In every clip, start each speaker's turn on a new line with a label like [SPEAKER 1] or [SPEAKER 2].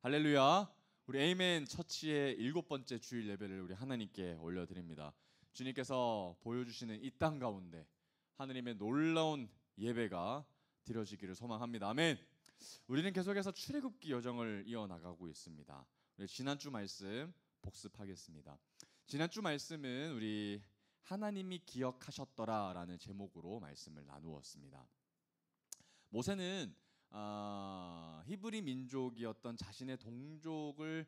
[SPEAKER 1] 할렐루야. 우리 에이멘 처치의 7번째 주일 예배를 우리 하나님께 올려드립니다. 주님께서 보여주시는 이 땅 가운데 하느님의 놀라운 예배가 드려지기를 소망합니다. 아멘. 우리는 계속해서 출애굽기 여정을 이어나가고 있습니다. 우리 지난주 말씀 복습하겠습니다. 지난주 말씀은 우리 하나님이 기억하셨더라라는 제목으로 말씀을 나누었습니다. 모세는 히브리 민족이었던 자신의 동족을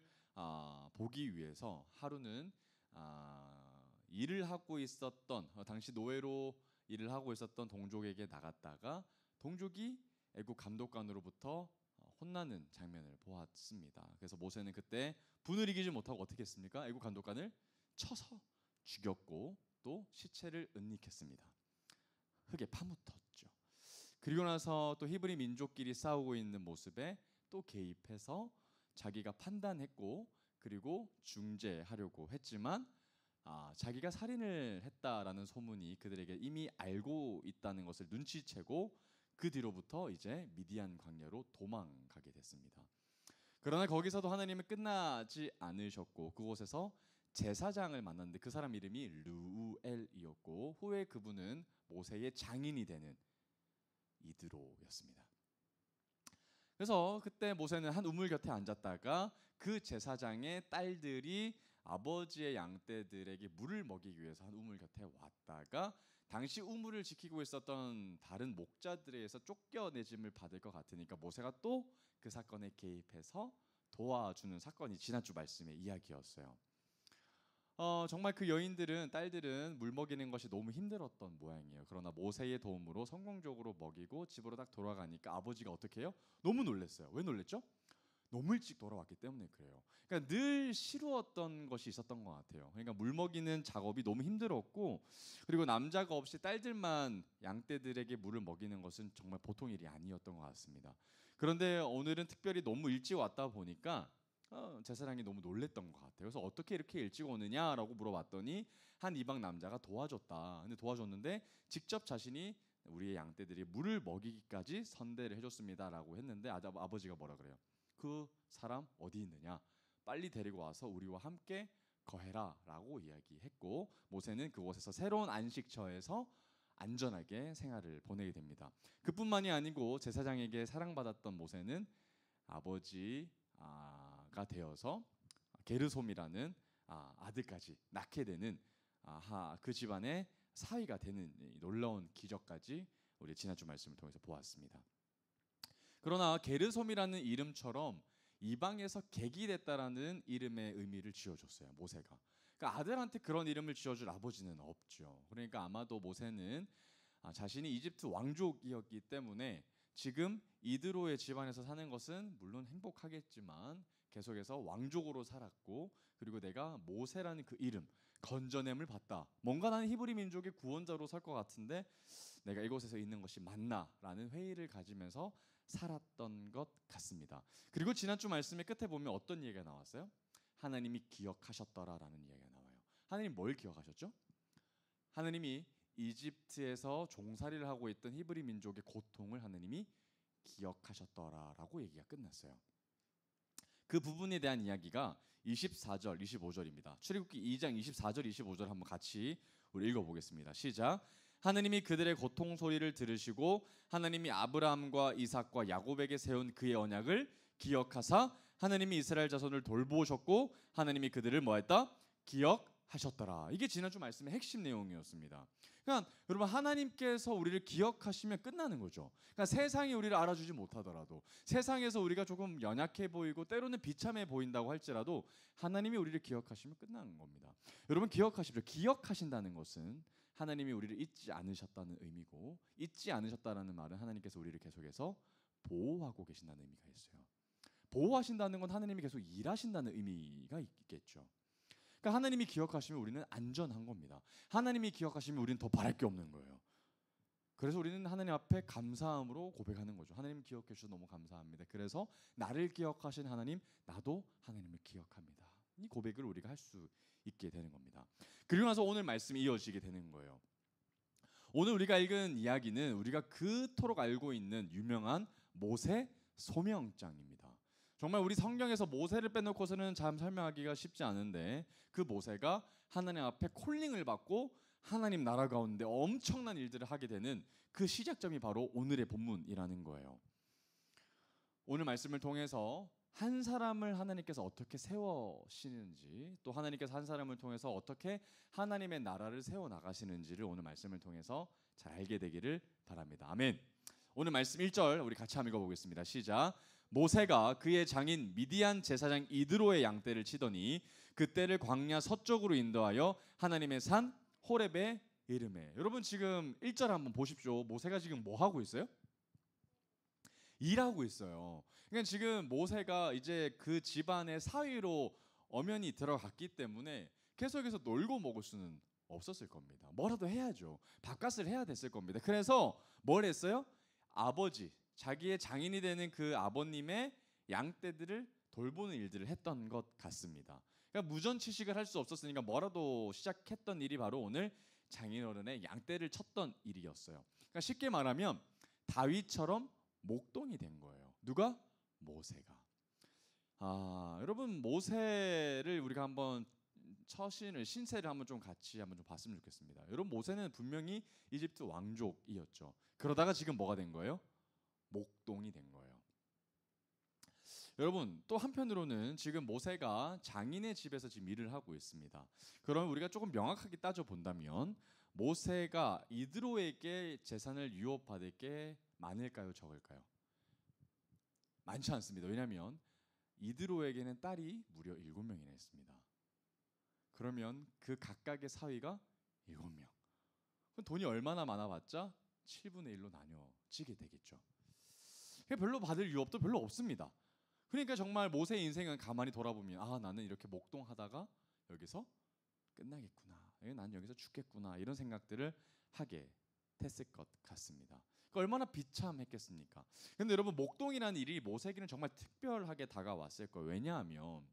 [SPEAKER 1] 보기 위해서 하루는 일을 하고 있었던 당시 노예로 일을 하고 있었던 동족에게 나갔다가 동족이 애국 감독관으로부터 혼나는 장면을 보았습니다. 그래서 모세는 그때 분을 이기지 못하고 어떻게 했습니까? 애국 감독관을 쳐서 죽였고 또 시체를 은닉했습니다. 흙에 파묻었죠. 그리고 나서 또 히브리 민족끼리 싸우고 있는 모습에 또 개입해서 자기가 판단했고 그리고 중재하려고 했지만 자기가 살인을 했다라는 소문이 그들에게 이미 알고 있다는 것을 눈치채고 그 뒤로부터 이제 미디안 광야로 도망가게 됐습니다. 그러나 거기서도 하나님은 끝나지 않으셨고 그곳에서 제사장을 만났는데 그 사람 이름이 르우엘이었고 후에 그분은 모세의 장인이 되는 이드로였습니다. 그래서 그때 모세는 한 우물 곁에 앉았다가 그 제사장의 딸들이 아버지의 양떼들에게 물을 먹이기 위해서 한 우물 곁에 왔다가 당시 우물을 지키고 있었던 다른 목자들에 의해서 쫓겨내짐을 받을 것 같으니까 모세가 또 그 사건에 개입해서 도와주는 사건이 지난주 말씀의 이야기였어요. 정말 그 여인들은 딸들은 물 먹이는 것이 너무 힘들었던 모양이에요. 그러나 모세의 도움으로 성공적으로 먹이고 집으로 딱 돌아가니까 아버지가 어떻게 해요? 너무 놀랐어요. 왜 놀랬죠? 너무 일찍 돌아왔기 때문에 그래요. 그러니까 늘 시루었던 것이 있었던 것 같아요. 그러니까 물 먹이는 작업이 너무 힘들었고 그리고 남자가 없이 딸들만 양떼들에게 물을 먹이는 것은 정말 보통 일이 아니었던 것 같습니다. 그런데 오늘은 특별히 너무 일찍 왔다 보니까 제사장이 너무 놀랬던 것 같아요. 그래서 어떻게 이렇게 일찍 오느냐라고 물어봤더니 한 이방 남자가 도와줬다. 근데 도와줬는데 직접 자신이 우리의 양떼들이 물을 먹이기까지 선대를 해줬습니다라고 했는데 아버지가 뭐라 그래요? 그 사람 어디 있느냐? 빨리 데리고 와서 우리와 함께 거해라라고 이야기했고 모세는 그곳에서 새로운 안식처에서 안전하게 생활을 보내게 됩니다. 그뿐만이 아니고 제사장에게 사랑받았던 모세는 아버지가 되어서 게르솜이라는 아들까지 낳게 되는 그 집안의 사위가 되는 놀라운 기적까지 우리 지난주 말씀을 통해서 보았습니다. 그러나 게르솜이라는 이름처럼 이방에서 객이 됐다라는 이름의 의미를 지어줬어요. 모세가. 그러니까 아들한테 그런 이름을 지어줄 아버지는 없죠. 그러니까 아마도 모세는 자신이 이집트 왕족이었기 때문에 지금 이드로의 집안에서 사는 것은 물론 행복하겠지만 계속해서 왕족으로 살았고 그리고 내가 모세라는 그 이름 건져냄을 받다. 뭔가 나는 히브리 민족의 구원자로 살 것 같은데 내가 이곳에서 있는 것이 맞나라는 회의를 가지면서 살았던 것 같습니다. 그리고 지난주 말씀의 끝에 보면 어떤 얘기가 나왔어요? 하나님이 기억하셨더라라는 이야기가 나와요. 하나님 뭘 기억하셨죠? 하나님이 이집트에서 종살이를 하고 있던 히브리 민족의 고통을 하나님이 기억하셨더라라고 얘기가 끝났어요. 그 부분에 대한 이야기가 24절, 25절입니다. 출애굽기 2장 24절, 25절 한번 같이 우리 읽어보겠습니다. 시작. 하나님이 그들의 고통 소리를 들으시고 하나님이 아브라함과 이삭과 야곱에게 세운 그의 언약을 기억하사 하나님이 이스라엘 자손을 돌보셨고 하나님이 그들을 뭐했다? 기억하셨더라. 이게 지난주 말씀의 핵심 내용이었습니다. 그러니까 여러분 하나님께서 우리를 기억하시면 끝나는 거죠. 그러니까 세상이 우리를 알아주지 못하더라도 세상에서 우리가 조금 연약해 보이고 때로는 비참해 보인다고 할지라도 하나님이 우리를 기억하시면 끝나는 겁니다. 여러분 기억하십시오. 기억하신다는 것은 하나님이 우리를 잊지 않으셨다는 의미고 잊지 않으셨다는 말은 하나님께서 우리를 계속해서 보호하고 계신다는 의미가 있어요. 보호하신다는 건 하나님이 계속 일하신다는 의미가 있겠죠. 그러니까 하나님이 기억하시면 우리는 안전한 겁니다. 하나님이 기억하시면 우리는 더 바랄 게 없는 거예요. 그래서 우리는 하나님 앞에 감사함으로 고백하는 거죠. 하나님 기억해 주셔서 너무 감사합니다. 그래서 나를 기억하신 하나님, 나도 하나님을 기억합니다. 이 고백을 우리가 할 수 있게 되는 겁니다. 그리고 나서 오늘 말씀이 이어지게 되는 거예요. 오늘 우리가 읽은 이야기는 우리가 그토록 알고 있는 유명한 모세 소명장입니다. 정말 우리 성경에서 모세를 빼놓고서는 참 설명하기가 쉽지 않은데 그 모세가 하나님 앞에 콜링을 받고 하나님 나라 가운데 엄청난 일들을 하게 되는 그 시작점이 바로 오늘의 본문이라는 거예요. 오늘 말씀을 통해서 한 사람을 하나님께서 어떻게 세워시는지, 또 하나님께서 한 사람을 통해서 어떻게 하나님의 나라를 세워나가시는지를 오늘 말씀을 통해서 잘 알게 되기를 바랍니다. 아멘. 오늘 말씀 1절 우리 같이 한번 읽어보겠습니다. 시작. 모세가 그의 장인 미디안 제사장 이드로의 양떼를 치더니 그떼를 광야 서쪽으로 인도하여 하나님의 산 호렙에 이르매. 여러분 지금 1절 한번 보십시오. 모세가 지금 뭐 하고 있어요? 일하고 있어요. 그러니까 지금 모세가 이제 그 집안의 사위로 엄연히 들어갔기 때문에 계속해서 놀고 먹을 수는 없었을 겁니다. 뭐라도 해야죠. 밥값을 해야 됐을 겁니다. 그래서 뭘 했어요? 아버지, 자기의 장인이 되는 그 아버님의 양떼들을 돌보는 일들을 했던 것 같습니다. 그러니까 무전취식을 할 수 없었으니까 뭐라도 시작했던 일이 바로 오늘 장인어른의 양떼를 쳤던 일이었어요. 그러니까 쉽게 말하면 다윗처럼 목동이 된 거예요. 누가? 모세가. 여러분 모세를 우리가 한번 신세를 한번 좀 같이 한번 좀 봤으면 좋겠습니다. 여러분 모세는 분명히 이집트 왕족이었죠. 그러다가 지금 뭐가 된 거예요? 목동이 된 거예요. 여러분 또 한편으로는 지금 모세가 장인의 집에서 지금 일을 하고 있습니다. 그럼 우리가 조금 명확하게 따져 본다면 모세가 이드로에게 재산을 유업받을 게 많을까요, 적을까요? 많지 않습니다. 왜냐하면 이드로에게는 딸이 무려 7명이나 있습니다. 그러면 그 각각의 사위가 7명. 그럼 돈이 얼마나 많아봤자 7분의 1로 나뉘어지게 되겠죠. 별로 받을 유업도 별로 없습니다. 그러니까 정말 모세의 인생은 가만히 돌아보면 나는 이렇게 목동하다가 여기서 끝나겠구나. 난 여기서 죽겠구나. 이런 생각들을 하게 됐을 것 같습니다. 얼마나 비참했겠습니까? 근데 여러분 목동이라는 일이 모세에게는 정말 특별하게 다가왔을 거예요. 왜냐하면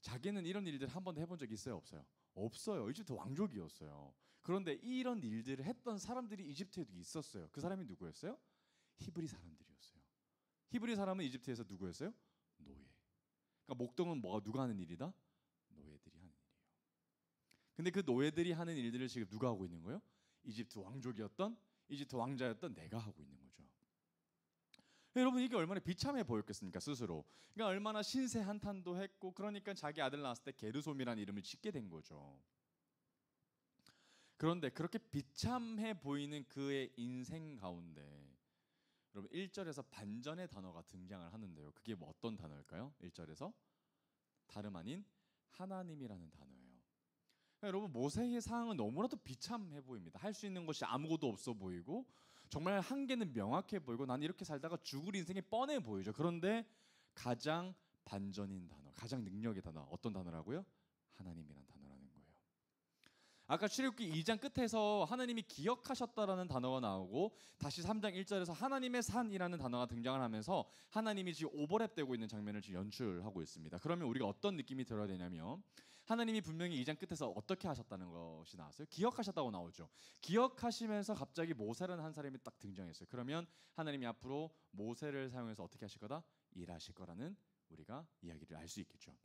[SPEAKER 1] 자기는 이런 일들을 한 번도 해본 적이 있어요? 없어요? 없어요. 이집트 왕족이었어요. 그런데 이런 일들을 했던 사람들이 이집트에도 있었어요. 그 사람이 누구였어요? 히브리 사람들이었어요. 히브리 사람은 이집트에서 누구였어요? 노예. 그러니까 목동은 누가 하는 일이다? 노예들이 하는 일이에요. 근데 그 노예들이 하는 일들을 지금 누가 하고 있는 거예요? 이집트 왕족이었던, 이집트 왕자였던 내가 하고 있는 거죠. 여러분 이게 얼마나 비참해 보였겠습니까 스스로. 그러니까 얼마나 신세 한탄도 했고, 그러니까 자기 아들 낳았을 때 게르솜이라는 이름을 짓게 된 거죠. 그런데 그렇게 비참해 보이는 그의 인생 가운데 여러분 1절에서 반전의 단어가 등장을 하는데요. 그게 어떤 단어일까요? 1절에서 다름 아닌 하나님이라는 단어예요. 그러니까 여러분 모세의 상황은 너무나도 비참해 보입니다. 할 수 있는 것이 아무것도 없어 보이고 정말 한계는 명확해 보이고 난 이렇게 살다가 죽을 인생이 뻔해 보이죠. 그런데 가장 반전인 단어, 가장 능력의 단어 어떤 단어라고요? 하나님이란 단어라는 거예요. 아까 출애굽기 2장 끝에서 하나님이 기억하셨다라는 단어가 나오고 다시 3장 1절에서 하나님의 산이라는 단어가 등장을 하면서 하나님이 지금 오버랩되고 있는 장면을 지금 연출하고 있습니다. 그러면 우리가 어떤 느낌이 들어야 되냐면 하나님이 분명히 2장 끝에서 어떻게 하셨다는 것이 나왔어요. 기억하셨다고 나오죠. 기억하시면서 갑자기 모세라는 한 사람이 딱 등장했어요. 그러면 하나님이 앞으로 모세를 사용해서 어떻게 하실 거다? 일하실 거라는 우리가 이야기를 알 수 있겠죠.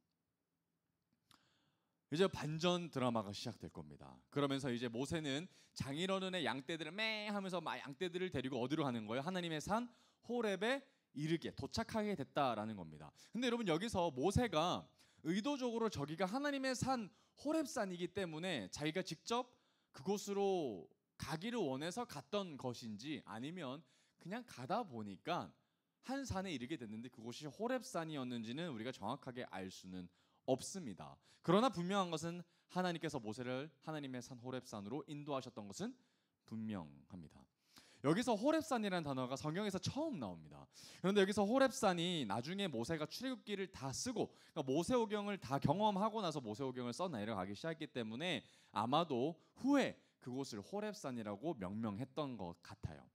[SPEAKER 1] 이제 반전 드라마가 시작될 겁니다. 그러면서 이제 모세는 장인어른의 양떼들을 매 하면서 막 양떼들을 데리고 어디로 가는 거예요? 하나님의 산 호렙에 이르게 도착하게 됐다라는 겁니다. 근데 여러분 여기서 모세가 의도적으로 저기가 하나님의 산 호렙산이기 때문에 자기가 직접 그곳으로 가기를 원해서 갔던 것인지 아니면 그냥 가다 보니까 한 산에 이르게 됐는데 그곳이 호렙산이었는지는 우리가 정확하게 알 수는 없습니다. 그러나 분명한 것은 하나님께서 모세를 하나님의 산 호렙산으로 인도하셨던 것은 분명합니다. 여기서 호렙산이라는 단어가 성경에서 처음 나옵니다. 그런데 여기서 호렙산이 나중에 모세가 출애굽기를 다 쓰고 그러니까 모세오경을 다 경험하고 나서 모세오경을 써 내려가기 시작했기 때문에 아마도 후에 그곳을 호렙산이라고 명명했던 것 같아요.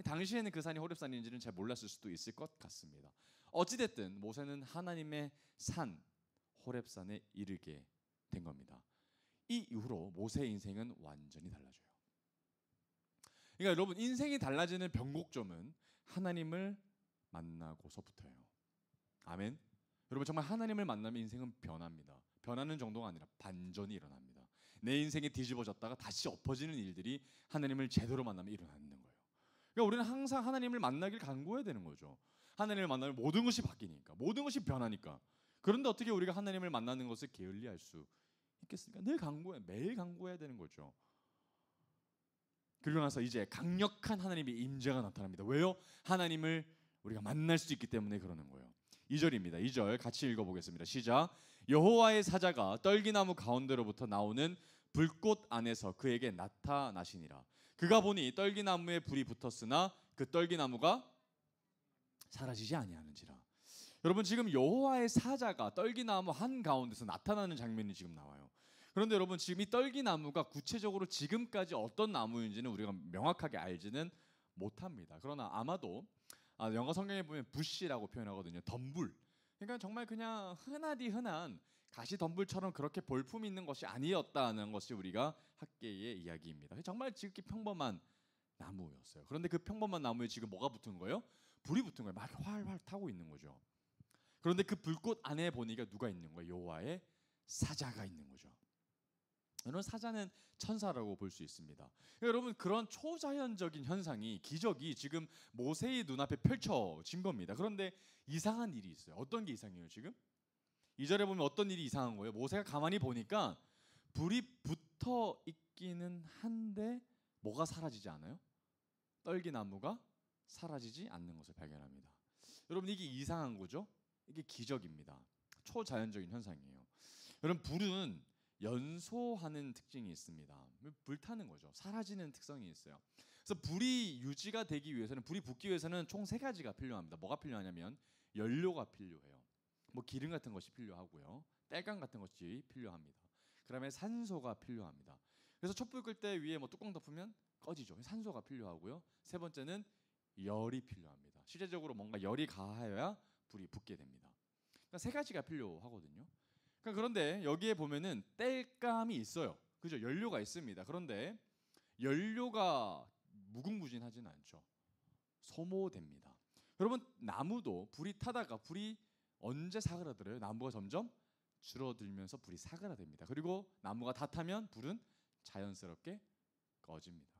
[SPEAKER 1] 당시에는 그 산이 호렙산인지는 잘 몰랐을 수도 있을 것 같습니다. 어찌됐든 모세는 하나님의 산 호렙산에 이르게 된 겁니다. 이 이후로 모세의 인생은 완전히 달라져요. 그러니까 여러분 인생이 달라지는 변곡점은 하나님을 만나고서부터예요. 아멘. 여러분 정말 하나님을 만나면 인생은 변합니다. 변하는 정도가 아니라 반전이 일어납니다. 내 인생이 뒤집어졌다가 다시 엎어지는 일들이 하나님을 제대로 만나면 일어나는 거예요. 그러니까 우리는 항상 하나님을 만나길 간구해야 되는 거죠. 하나님을 만나면 모든 것이 바뀌니까, 모든 것이 변하니까. 그런데 어떻게 우리가 하나님을 만나는 것을 게을리할 수 있겠습니까? 늘 간구해, 매일 간구해야 되는 거죠. 그리고 나서 이제 강력한 하나님의 임재가 나타납니다. 왜요? 하나님을 우리가 만날 수 있기 때문에 그러는 거예요. 2절입니다. 2절 같이 읽어보겠습니다. 시작. 여호와의 사자가 떨기나무 가운데로부터 나오는 불꽃 안에서 그에게 나타나시니라. 그가 보니 떨기나무에 불이 붙었으나 그 떨기나무가 사라지지 아니하는지라. 여러분 지금 여호와의 사자가 떨기나무 한 가운데서 나타나는 장면이 지금 나와요. 그런데 여러분 지금 이 떨기나무가 구체적으로 지금까지 어떤 나무인지는 우리가 명확하게 알지는 못합니다. 그러나 아마도 영어 성경에 보면 부시라고 표현하거든요. 덤불. 그러니까 정말 그냥 흔하디 흔한 가시 덤불처럼 그렇게 볼품 있는 것이 아니었다는 것이 우리가 학계의 이야기입니다. 정말 지극히 평범한 나무였어요. 그런데 그 평범한 나무에 지금 뭐가 붙은 거예요? 불이 붙은 거예요. 막 활활 타고 있는 거죠. 그런데 그 불꽃 안에 보니까 누가 있는 거예요? 여호와의 사자가 있는 거죠. 이런 사자는 천사라고 볼 수 있습니다. 여러분 그런 초자연적인 현상이, 기적이 지금 모세의 눈앞에 펼쳐진 겁니다. 그런데 이상한 일이 있어요. 어떤 게 이상해요 지금? 2절에 보면 어떤 일이 이상한 거예요? 모세가 가만히 보니까 불이 붙어 있기는 한데 뭐가 사라지지 않아요? 떨기나무가 사라지지 않는 것을 발견합니다. 여러분 이게 이상한 거죠? 이게 기적입니다. 초자연적인 현상이에요. 여러분 불은 연소하는 특징이 있습니다. 불타는 거죠. 사라지는 특성이 있어요. 그래서 불이 유지가 되기 위해서는, 불이 붙기 위해서는 총 3가지가 필요합니다. 뭐가 필요하냐면 연료가 필요해요. 뭐 기름 같은 것이 필요하고요. 땔감 같은 것이 필요합니다. 그다음에 산소가 필요합니다. 그래서 촛불 끌 때 위에 뭐 뚜껑 덮으면 꺼지죠. 산소가 필요하고요. 3번째는 열이 필요합니다. 실제적으로 뭔가 열이 가하여야 불이 붙게 됩니다. 그러니까 3가지가 필요하거든요. 그런데 여기에 보면은 땔감이 있어요. 그죠? 연료가 있습니다. 그런데 연료가 무궁무진하지는 않죠. 소모됩니다. 여러분 나무도 불이 타다가 불이 언제 사그라들어요? 나무가 점점 줄어들면서 불이 사그라듭니다. 그리고 나무가 다 타면 불은 자연스럽게 꺼집니다.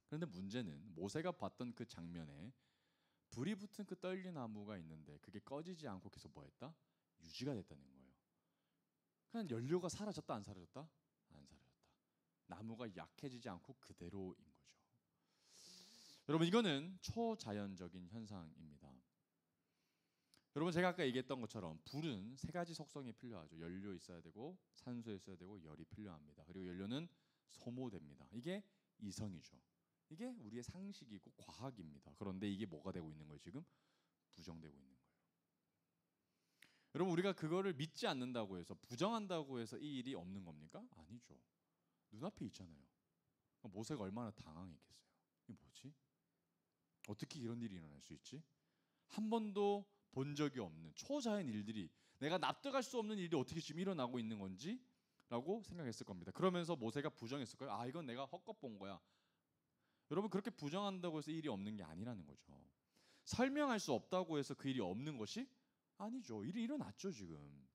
[SPEAKER 1] 그런데 문제는 모세가 봤던 그 장면에 불이 붙은 그 떨기나무가 있는데 그게 꺼지지 않고 계속 뭐했다? 유지가 됐다는 거예요. 그냥 연료가 사라졌다 안 사라졌다? 안 사라졌다. 나무가 약해지지 않고 그대로인 거죠. 여러분 이거는 초자연적인 현상입니다. 여러분 제가 아까 얘기했던 것처럼 불은 3가지 속성이 필요하죠. 연료 있어야 되고 산소 있어야 되고 열이 필요합니다. 그리고 연료는 소모됩니다. 이게 이성이죠. 이게 우리의 상식이고 과학입니다. 그런데 이게 뭐가 되고 있는 거예요? 지금 부정되고 있는 거예요. 여러분 우리가 그거를 믿지 않는다고 해서, 부정한다고 해서 이 일이 없는 겁니까? 아니죠. 눈앞에 있잖아요. 모세가 얼마나 당황했겠어요. 이게 뭐지? 어떻게 이런 일이 일어날 수 있지? 한 번도 본 적이 없는 초자연 일들이, 내가 납득할 수 없는 일이 어떻게 지금 일어나고 있는 건지 라고 생각했을 겁니다. 그러면서 모세가 부정했을 거예요. 아 이건 내가 헛것 본 거야. 여러분 그렇게 부정한다고 해서 일이 없는 게 아니라는 거죠. 설명할 수 없다고 해서 그 일이 없는 것이 아니죠. 일이 일어났죠 지금.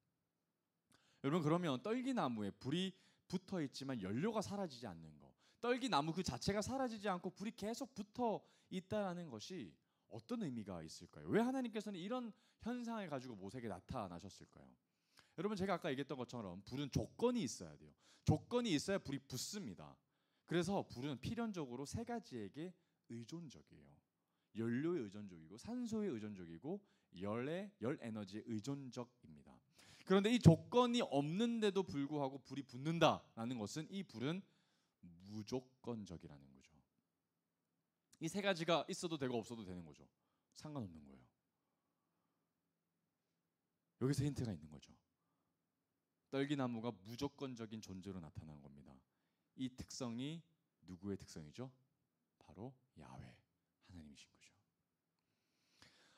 [SPEAKER 1] 여러분 그러면 떨기나무에 불이 붙어 있지만 연료가 사라지지 않는 거, 떨기나무 그 자체가 사라지지 않고 불이 계속 붙어 있다라는 것이 어떤 의미가 있을까요? 왜 하나님께서는 이런 현상을 가지고 모세에게 나타나셨을까요? 여러분 제가 아까 얘기했던 것처럼 불은 조건이 있어야 돼요. 조건이 있어야 불이 붙습니다. 그래서 불은 필연적으로 3가지에게 의존적이에요. 연료에 의존적이고 산소에 의존적이고 열 에너지에 의존적입니다. 그런데 이 조건이 없는데도 불구하고 불이 붙는다라는 것은 이 불은 무조건적이라는 거죠. 이 3가지가 있어도 되고 없어도 되는 거죠. 상관없는 거예요. 여기서 힌트가 있는 거죠. 떨기나무가 무조건적인 존재로 나타나는 겁니다. 이 특성이 누구의 특성이죠? 바로 야훼, 하나님이신 거죠.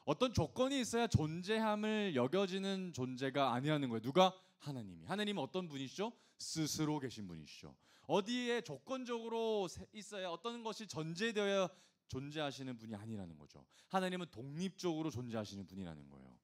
[SPEAKER 1] 어떤 조건이 있어야 존재함을 여겨지는 존재가 아니라는 거예요. 누가? 하나님이. 하나님은 어떤 분이시죠? 스스로 계신 분이시죠. 어디에 조건적으로 있어야, 어떤 것이 전제되어야 존재하시는 분이 아니라는 거죠. 하나님은 독립적으로 존재하시는 분이라는 거예요.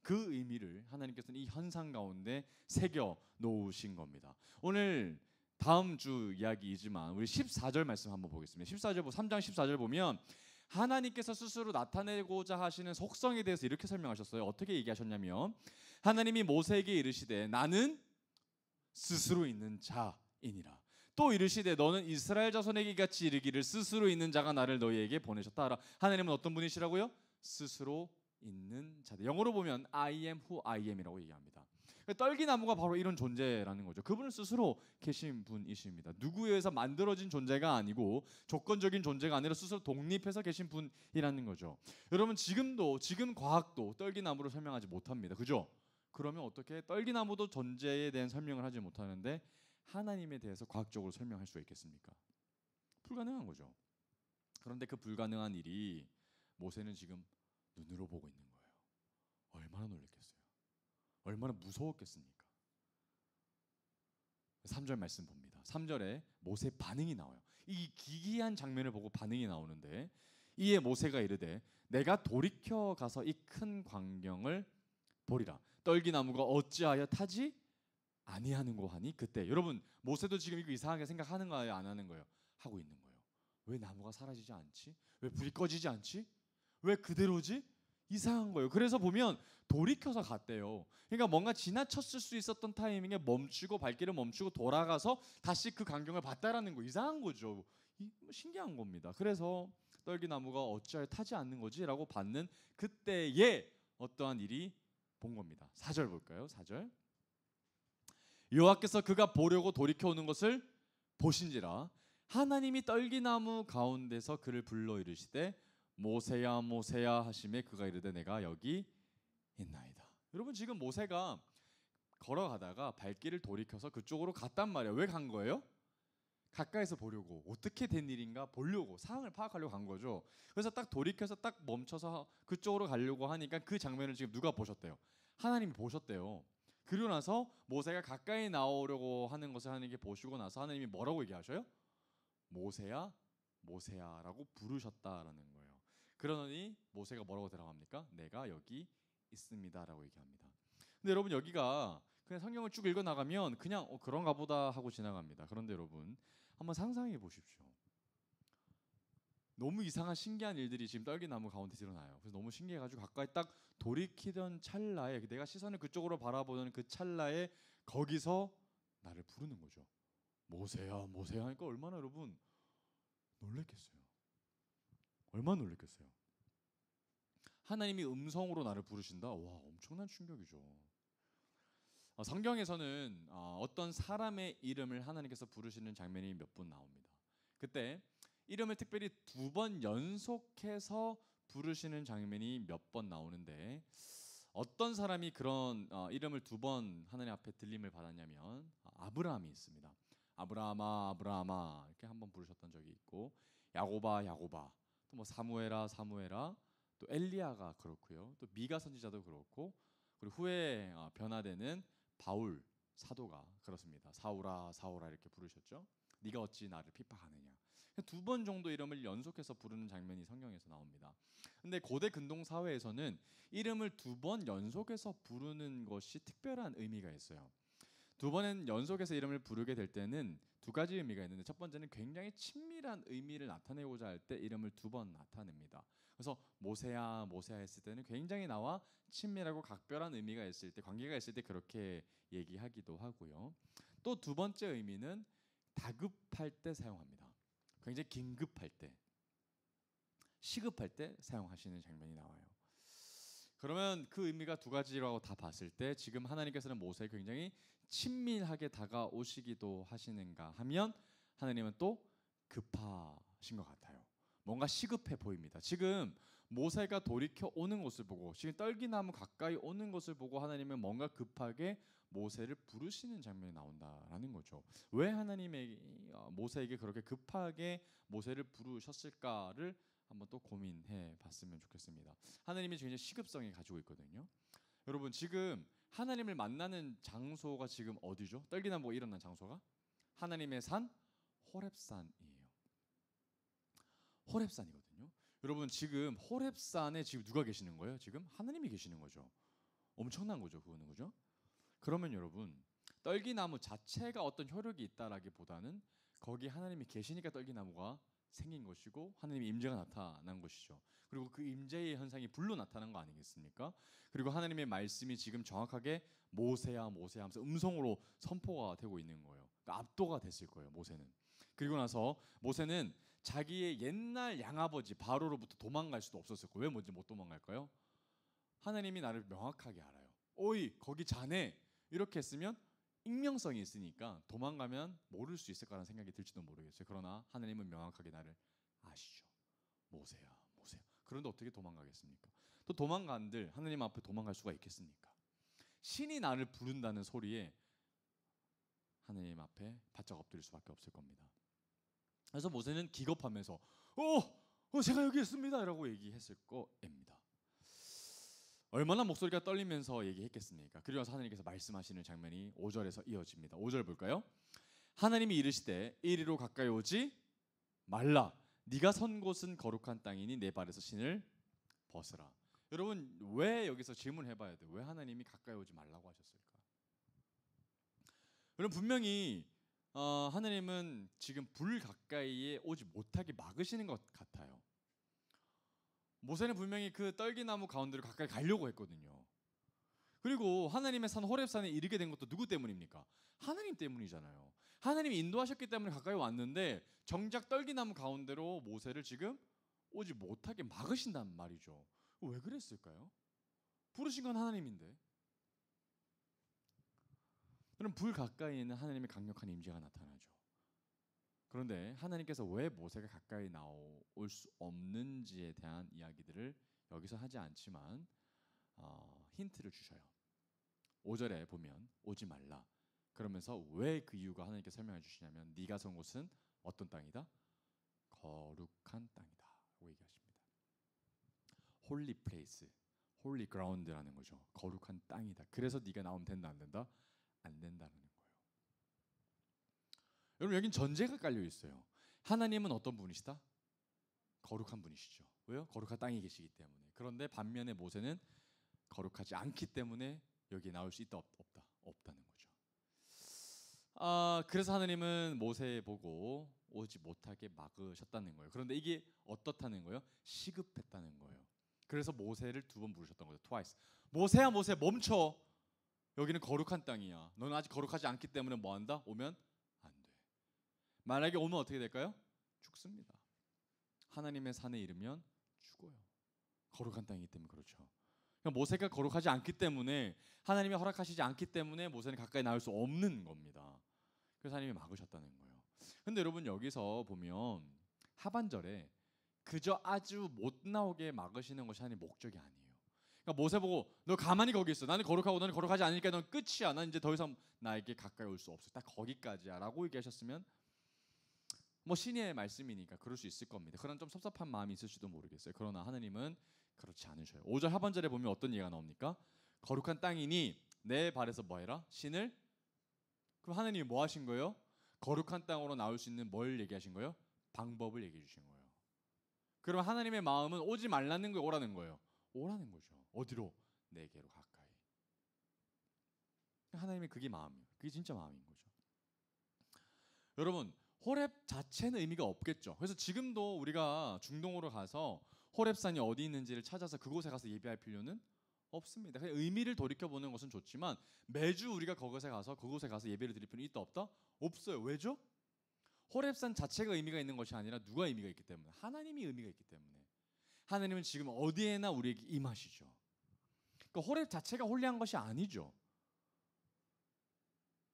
[SPEAKER 1] 그 의미를 하나님께서는 이 현상 가운데 새겨 놓으신 겁니다. 오늘 다음 주 이야기이지만 우리 14절 말씀 한번 보겠습니다. 14절 3장 14절 보면 하나님께서 스스로 나타내고자 하시는 속성에 대해서 이렇게 설명하셨어요. 어떻게 얘기하셨냐면 하나님이 모세에게 이르시되 나는 스스로 있는 자이니라. 또 이르시되 너는 이스라엘 자손에게 같이 이르기를 스스로 있는 자가 나를 너희에게 보내셨다 하라. 하나님은 어떤 분이시라고요? 스스로 있는 자들. 영어로 보면 I am who I am이라고 얘기합니다. 떨기나무가 바로 이런 존재라는 거죠. 그분은 스스로 계신 분이십니다. 누구에 의해서 만들어진 존재가 아니고 조건적인 존재가 아니라 스스로 독립해서 계신 분이라는 거죠. 여러분 지금 과학도 떨기나무를 설명하지 못합니다. 그죠? 그러면 어떻게 떨기나무도 존재에 대한 설명을 하지 못하는데 하나님에 대해서 과학적으로 설명할 수 있겠습니까? 불가능한 거죠. 그런데 그 불가능한 일이 모세는 지금 눈으로 보고 있는 거예요. 얼마나 놀랐겠어요. 얼마나 무서웠겠습니까? 3절 말씀 봅니다. 3절에 모세 반응이 나와요. 이 기이한 장면을 보고 반응이 나오는데 이에 모세가 이르되 내가 돌이켜 가서 이 큰 광경을 보리라. 떨기나무가 어찌하여 타지 아니하는고 하니 그때 여러분 모세도 지금 이거 이상하게 생각하는 거예요? 안 하는 거예요? 하고 있는 거예요. 왜 나무가 사라지지 않지? 왜 불이 꺼지지 않지? 왜 그대로지? 이상한 거예요. 그래서 보면 돌이켜서 갔대요. 그러니까 뭔가 지나쳤을 수 있었던 타이밍에 멈추고 발길을 멈추고 돌아가서 다시 그 광경을 봤다라는 거. 이상한 거죠. 신기한 겁니다. 그래서 떨기나무가 어찌하여 타지 않는 거지라고 받는 그때에 어떠한 일이 본 겁니다. 4절 볼까요? 4절. 여호와께서 그가 보려고 돌이켜 오는 것을 보신지라 하나님이 떨기나무 가운데서 그를 불러 이르시되 모세야 모세야 하시매 그가 이르되 내가 여기 있나이다. 여러분 지금 모세가 걸어가다가 발길을 돌이켜서 그쪽으로 갔단 말이에요. 왜 간 거예요? 가까이서 보려고, 어떻게 된 일인가 보려고, 상황을 파악하려고 간 거죠. 그래서 딱 돌이켜서 딱 멈춰서 그쪽으로 가려고 하니까 그 장면을 지금 누가 보셨대요? 하나님이 보셨대요. 그리고 나서 모세가 가까이 나오려고 하는 것을 하나님께 보시고 나서 하나님이 뭐라고 얘기하셔요? 모세야 모세야라고 부르셨다라는 거예요. 그러더니 모세가 뭐라고 대답합니까? 내가 여기 있습니다라고 얘기합니다. 근데 여러분 여기가 그냥 성경을 쭉 읽어 나가면 그냥 그런가 보다 하고 지나갑니다. 그런데 여러분 한번 상상해 보십시오. 너무 이상한 신기한 일들이 지금 떨기나무 가운데 일어나요. 그래서 너무 신기해가지고 가까이 딱 돌이키던 찰나에 내가 시선을 그쪽으로 바라보는 그 찰나에 거기서 나를 부르는 거죠. 모세야 모세야 하니까 얼마나 여러분 놀랬겠어요. 얼마나 놀랬겠어요. 하나님이 음성으로 나를 부르신다. 와 엄청난 충격이죠. 성경에서는 어떤 사람의 이름을 하나님께서 부르시는 장면이 몇 번 나옵니다. 그때 이름을 특별히 2번 연속해서 부르시는 장면이 몇 번 나오는데 어떤 사람이 그런 이름을 2번 하나님 앞에 들림을 받았냐면 아브라함이 있습니다. 아브라함아 아브라함아 이렇게 한번 부르셨던 적이 있고 야고바 야고바 또 뭐 사무엘아 사무엘아 또 엘리야가 그렇고요. 또 미가 선지자도 그렇고 그리고 후에 변화되는 바울 사도가 그렇습니다. 사울아 사울아 이렇게 부르셨죠. 네가 어찌 나를 핍박하느냐. 2번 정도 이름을 연속해서 부르는 장면이 성경에서 나옵니다. 근데 고대 근동 사회에서는 이름을 2번 연속해서 부르는 것이 특별한 의미가 있어요. 2번은 연속해서 이름을 부르게 될 때는 2가지 의미가 있는데 첫 번째는 굉장히 친밀한 의미를 나타내고자 할 때 이름을 2번 나타냅니다. 그래서 모세야 모세야 했을 때는 굉장히 나와 친밀하고 각별한 의미가 있을 때 관계가 있을 때 그렇게 얘기하기도 하고요. 또 2번째 의미는 다급할 때 사용합니다. 굉장히 긴급할 때 시급할 때 사용하시는 장면이 나와요. 그러면 그 의미가 2가지라고 다 봤을 때 지금 하나님께서는 모세에게 굉장히 친밀하게 다가오시기도 하시는가 하면 하나님은 또 급하신 것 같아요. 뭔가 시급해 보입니다. 지금 모세가 돌이켜 오는 것을 보고 지금 떨기나무 가까이 오는 것을 보고 하나님은 뭔가 급하게 모세를 부르시는 장면이 나온다라는 거죠. 왜 하나님의 모세에게 그렇게 급하게 모세를 부르셨을까를 한번 또 고민해 봤으면 좋겠습니다. 하나님이 굉장히 시급성이 가지고 있거든요. 여러분 지금 하나님을 만나는 장소가 지금 어디죠? 떨기나무가 일어난 장소가 하나님의 산 호렙산이에요. 호렙산이거든요. 여러분 지금 호렙산에 지금 누가 계시는 거예요? 지금 하나님이 계시는 거죠. 엄청난 거죠, 그거는. 그죠? 그러면 여러분, 떨기나무 자체가 어떤 효력이 있다라기보다는 거기 하나님이 계시니까 떨기나무가 생긴 것이고 하나님의 임재가 나타난 것이죠. 그리고 그 임재의 현상이 불로 나타난 거 아니겠습니까? 그리고 하나님의 말씀이 지금 정확하게 모세야 모세야 하면서 음성으로 선포가 되고 있는 거예요. 그러니까 압도가 됐을 거예요, 모세는. 그리고 나서 모세는 자기의 옛날 양아버지 바로로부터 도망갈 수도 없었을 거예요. 왜 먼저 못 도망갈까요? 하나님이 나를 명확하게 알아요. 오이 거기 자네, 이렇게 했으면 익명성이 있으니까 도망가면 모를 수 있을 거라는 생각이 들지도 모르겠어요. 그러나 하나님은 명확하게 나를 아시죠. 모세야 모세야. 그런데 어떻게 도망가겠습니까? 또 도망간들 하나님 앞에 도망갈 수가 있겠습니까? 신이 나를 부른다는 소리에 하나님 앞에 바짝 엎드릴 수밖에 없을 겁니다. 그래서 모세는 기겁하면서 제가 여기 있습니다 라고 얘기했을 거입니다. 얼마나 목소리가 떨리면서 얘기했겠습니까? 그리고 나서 하나님께서 말씀하시는 장면이 5절에서 이어집니다. 5절 볼까요? 하나님이 이르시되 이리로 가까이 오지 말라. 네가 선 곳은 거룩한 땅이니 내 발에서 신을 벗으라. 여러분, 왜 여기서 질문해봐야 돼요? 왜 하나님이 가까이 오지 말라고 하셨을까? 여러분, 분명히 하나님은 지금 불 가까이에 오지 못하게 막으시는 것 같아요. 모세는 분명히 그 떨기나무 가운데로 가까이 가려고 했거든요. 그리고 하나님의 산 호렙산에 이르게 된 것도 누구 때문입니까? 하나님 때문이잖아요. 하나님이 인도하셨기 때문에 가까이 왔는데 정작 떨기나무 가운데로 모세를 지금 오지 못하게 막으신단 말이죠. 왜 그랬을까요? 부르신 건 하나님인데. 그럼 불 가까이에는 하나님의 강력한 임재가 나타나죠. 그런데 하나님께서 왜 모세가 가까이 나올 수 없는지에 대한 이야기들을 여기서 하지 않지만 힌트를 주셔요. 5절에 보면 오지 말라. 그러면서 왜 그 이유가 하나님께 설명해 주시냐면 네가 선 곳은 어떤 땅이다? 거룩한 땅이다 라고 얘기하십니다. 홀리 플레이스, 홀리 그라운드라는 거죠. 거룩한 땅이다. 그래서 네가 나오면 된다 안 된다? 안 된다는 거예요. 여러분, 여긴 전제가 깔려 있어요. 하나님은 어떤 분이시다? 거룩한 분이시죠. 왜요? 거룩한 땅에 계시기 때문에. 그런데 반면에 모세는 거룩하지 않기 때문에 여기에 나올 수 있다 없다? 없다는 거죠. 그래서 하나님은 모세 보고 오지 못하게 막으셨다는 거예요. 그런데 이게 어떻다는 거예요? 시급했다는 거예요. 그래서 모세를 2번 부르셨던 거죠. twice. 모세야 모세 멈춰. 여기는 거룩한 땅이야. 너는 아직 거룩하지 않기 때문에 뭐한다? 오면 안 돼. 만약에 오면 어떻게 될까요? 죽습니다. 하나님의 산에 이르면 죽어요. 거룩한 땅이기 때문에. 그렇죠. 그러니까 모세가 거룩하지 않기 때문에, 하나님이 허락하시지 않기 때문에 모세는 가까이 나올 수 없는 겁니다. 그래서 하나님이 막으셨다는 거예요. 근데 여러분, 여기서 보면 하반절에 그저 아주 못 나오게 막으시는 것이 하나님의 목적이 아니에요. 그러니까 모세 보고 너 가만히 거기 있어. 나는 거룩하고 너는 거룩하지 않으니까 넌 끝이야. 난 이제 더 이상 나에게 가까이 올 수 없어. 딱 거기까지야 라고 얘기하셨으면 뭐 신의 말씀이니까 그럴 수 있을 겁니다. 그런 좀 섭섭한 마음이 있을지도 모르겠어요. 그러나 하나님은 그렇지 않으셔요. 5절 하반절에 보면 어떤 얘기가 나옵니까? 거룩한 땅이니 내 발에서 뭐 해라? 신을. 그럼 하나님이 뭐 하신 거예요? 거룩한 땅으로 나올 수 있는 뭘 얘기하신 거예요? 방법을 얘기해 주신 거예요. 그럼 하나님의 마음은 오지 말라는 거예요, 오라는 거예요? 오라는 거죠. 어디로? 내게로 가까이. 하나님의 그게 마음이에요. 그게 진짜 마음인 거죠. 여러분, 호렙 자체는 의미가 없겠죠. 그래서 지금도 우리가 중동으로 가서 호렙산이 어디 있는지를 찾아서 그곳에 가서 예배할 필요는 없습니다. 그냥 의미를 돌이켜보는 것은 좋지만 매주 우리가 그곳에 가서 예배를 드릴 필요는 있다 없다? 없어요. 왜죠? 호렙산 자체가 의미가 있는 것이 아니라 누가 의미가 있기 때문에, 하나님이 의미가 있기 때문에. 하나님은 지금 어디에나 우리에게 임하시죠. 그러니까 호렙 자체가 홀리한 것이 아니죠.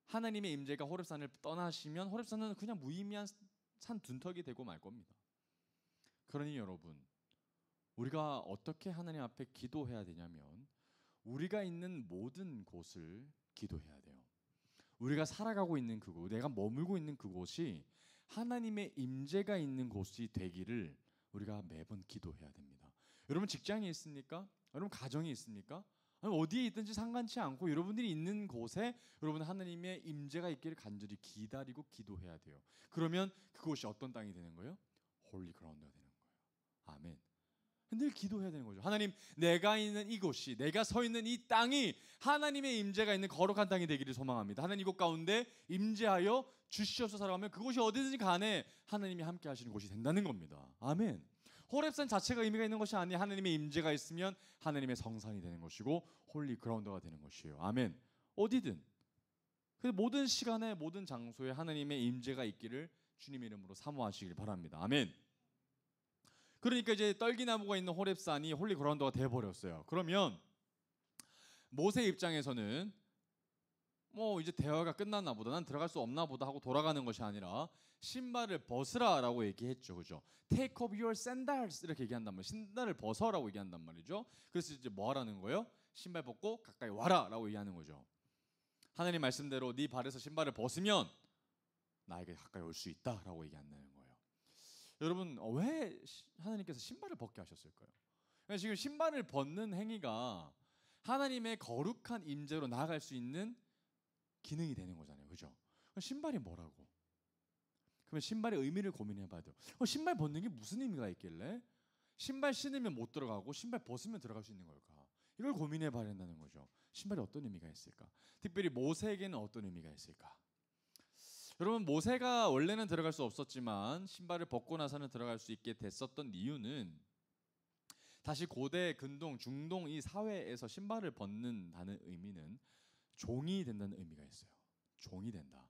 [SPEAKER 1] 하나님의 임재가 호렙산을 떠나시면 호렙산은 그냥 무의미한 산 둔턱이 되고 말 겁니다. 그러니 여러분, 우리가 어떻게 하나님 앞에 기도해야 되냐면 우리가 있는 모든 곳을 기도해야 돼요. 우리가 살아가고 있는 그곳, 내가 머물고 있는 그곳이 하나님의 임재가 있는 곳이 되기를 우리가 매번 기도해야 됩니다. 여러분, 직장이 있습니까? 여러분, 가정이 있습니까? 아니, 어디에 있든지 상관치 않고 여러분들이 있는 곳에 여러분 하나님의 임재가 있기를 간절히 기다리고 기도해야 돼요. 그러면 그곳이 어떤 땅이 되는 거예요? 홀리 그라운드가 되는 거예요. 아멘. 늘 기도해야 되는 거죠. 하나님, 내가 있는 이곳이, 내가 서 있는 이 땅이 하나님의 임재가 있는 거룩한 땅이 되기를 소망합니다. 하나님, 이곳 가운데 임재하여 주시옵소서라고 하면 그곳이 어디든지 간에 하나님이 함께 하시는 곳이 된다는 겁니다. 아멘. 호렙산 자체가 의미가 있는 것이 아니에요. 하나님의 임재가 있으면 하나님의 성산이 되는 것이고 홀리 그라운드가 되는 것이에요. 아멘. 어디든 모든 시간에 모든 장소에 하나님의 임재가 있기를 주님 이름으로 사모하시길 바랍니다. 아멘. 그러니까 이제 떨기나무가 있는 호렙산이 홀리 그라운드가 되어버렸어요. 그러면 모세 입장에서는 뭐 이제 대화가 끝났나 보다, 난 들어갈 수 없나 보다 하고 돌아가는 것이 아니라 신발을 벗으라라고 얘기했죠. 그죠? Take off your sandals 이렇게 얘기한단 말이에요. 신발을 벗어라고 얘기한단 말이죠. 그래서 이제 뭐 하라는 거예요? 신발 벗고 가까이 와라라고 얘기하는 거죠. 하나님 말씀대로 네 발에서 신발을 벗으면 나에게 가까이 올 수 있다라고 얘기한다는 거예요. 여러분, 왜 하나님께서 신발을 벗게 하셨을까요? 지금 신발을 벗는 행위가 하나님의 거룩한 임재로 나아갈 수 있는 기능이 되는 거잖아요. 그죠? 신발이 뭐라고? 그러면 신발의 의미를 고민해 봐야 돼요. 신발 벗는 게 무슨 의미가 있길래 신발 신으면 못 들어가고 신발 벗으면 들어갈 수 있는 걸까? 이걸 고민해 봐야 된다는 거죠. 신발이 어떤 의미가 있을까? 특별히 모세에게는 어떤 의미가 있을까? 여러분, 모세가 원래는 들어갈 수 없었지만 신발을 벗고 나서는 들어갈 수 있게 됐었던 이유는 다시 고대, 근동, 중동 이 사회에서 신발을 벗는다는 의미는 종이 된다는 의미가 있어요. 종이 된다.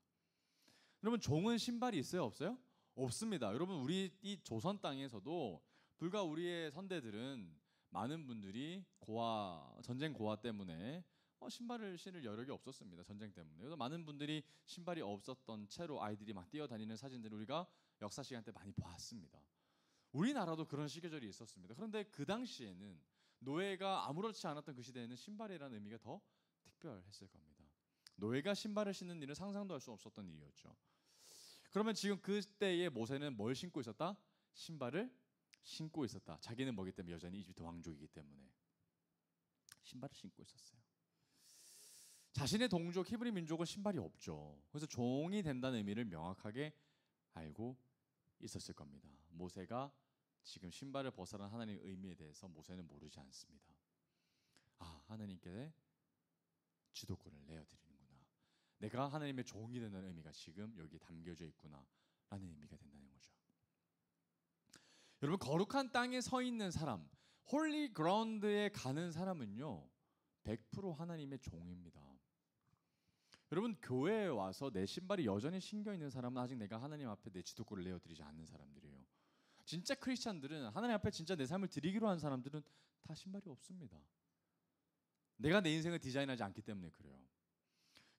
[SPEAKER 1] 여러분, 종은 신발이 있어요? 없어요? 없습니다. 여러분, 우리 이 조선 땅에서도 불과 우리의 선대들은 많은 분들이 전쟁 고아 때문에 신발을 신을 여력이 없었습니다. 전쟁 때문에. 그래서 많은 분들이 신발이 없었던 채로 아이들이 막 뛰어다니는 사진들을 우리가 역사 시간 때 많이 봤습니다. 우리나라도 그런 시계절이 있었습니다. 그런데 그 당시에는 노예가 아무렇지 않았던 그 시대에는 신발이라는 의미가 더 특별했을 겁니다. 노예가 신발을 신는 일은 상상도 할 수 없었던 일이었죠. 그러면 지금 그때의 모세는 뭘 신고 있었다? 신발을 신고 있었다. 자기는 뭐기 때문에? 여전히 이집트 왕족이기 때문에 신발을 신고 있었어요. 자신의 동족 히브리 민족은 신발이 없죠. 그래서 종이 된다는 의미를 명확하게 알고 있었을 겁니다. 모세가 지금 신발을 벗어난 하나님의 의미에 대해서 모세는 모르지 않습니다. 하나님께 주도권을 내어드리는구나. 내가 하나님의 종이 된다는 의미가 지금 여기 담겨져 있구나 라는 의미가 된다는 거죠. 여러분, 거룩한 땅에 서 있는 사람, 홀리 그라운드에 가는 사람은요 100% 하나님의 종입니다. 여러분, 교회에 와서 내 신발이 여전히 신겨 있는 사람은 아직 내가 하나님 앞에 내 주도권을 내어드리지 않는 사람들이에요. 진짜 크리스찬들은, 하나님 앞에 진짜 내 삶을 드리기로 한 사람들은 다 신발이 없습니다. 내가 내 인생을 디자인하지 않기 때문에 그래요.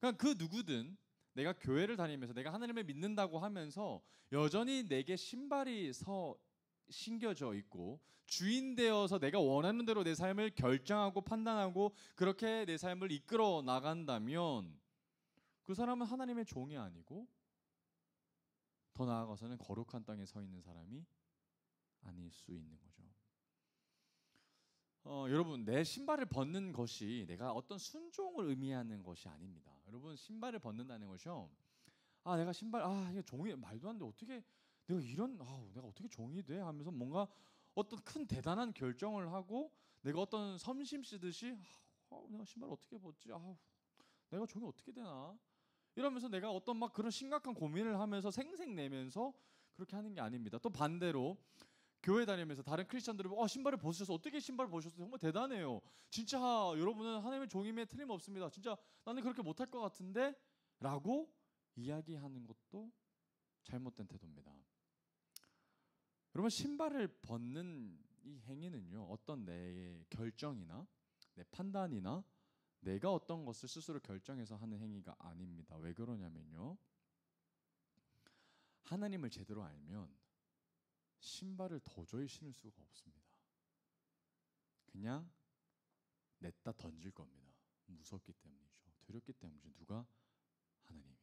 [SPEAKER 1] 그러니까 그 누구든 내가 교회를 다니면서 내가 하나님을 믿는다고 하면서 여전히 내게 신발이 신겨져 있고 주인 되어서 내가 원하는 대로 내 삶을 결정하고 판단하고 그렇게 내 삶을 이끌어 나간다면 그 사람은 하나님의 종이 아니고 더 나아가서는 거룩한 땅에 서 있는 사람이 아닐 수 있는 거죠. 여러분, 내 신발을 벗는 것이 내가 어떤 순종을 의미하는 것이 아닙니다. 여러분, 신발을 벗는다는 것이요, 내가 신발 이게 종이 말도 안 돼. 어떻게 내가 내가 어떻게 종이 돼? 하면서 뭔가 어떤 큰 대단한 결정을 하고 내가 어떤 섬심 쓰듯이 내가 신발 어떻게 벗지? 내가 종이 어떻게 되나? 이러면서 내가 어떤 막 그런 심각한 고민을 하면서 생색내면서 그렇게 하는 게 아닙니다. 또 반대로 교회 다니면서 다른 크리스천들은 신발을 벗으셔서 어떻게 신발을 벗으셨어요? 정말 대단해요. 진짜 여러분은 하나님의 종임에 틀림없습니다. 진짜 나는 그렇게 못할 것 같은데 라고 이야기하는 것도 잘못된 태도입니다. 여러분, 신발을 벗는 이 행위는요 어떤 내 결정이나 내 판단이나 내가 어떤 것을 스스로 결정해서 하는 행위가 아닙니다. 왜 그러냐면요, 하나님을 제대로 알면 신발을 도저히 신을 수가 없습니다. 그냥 냈다 던질 겁니다. 무섭기 때문이죠. 두렵기 때문이죠. 누가? 하나님이.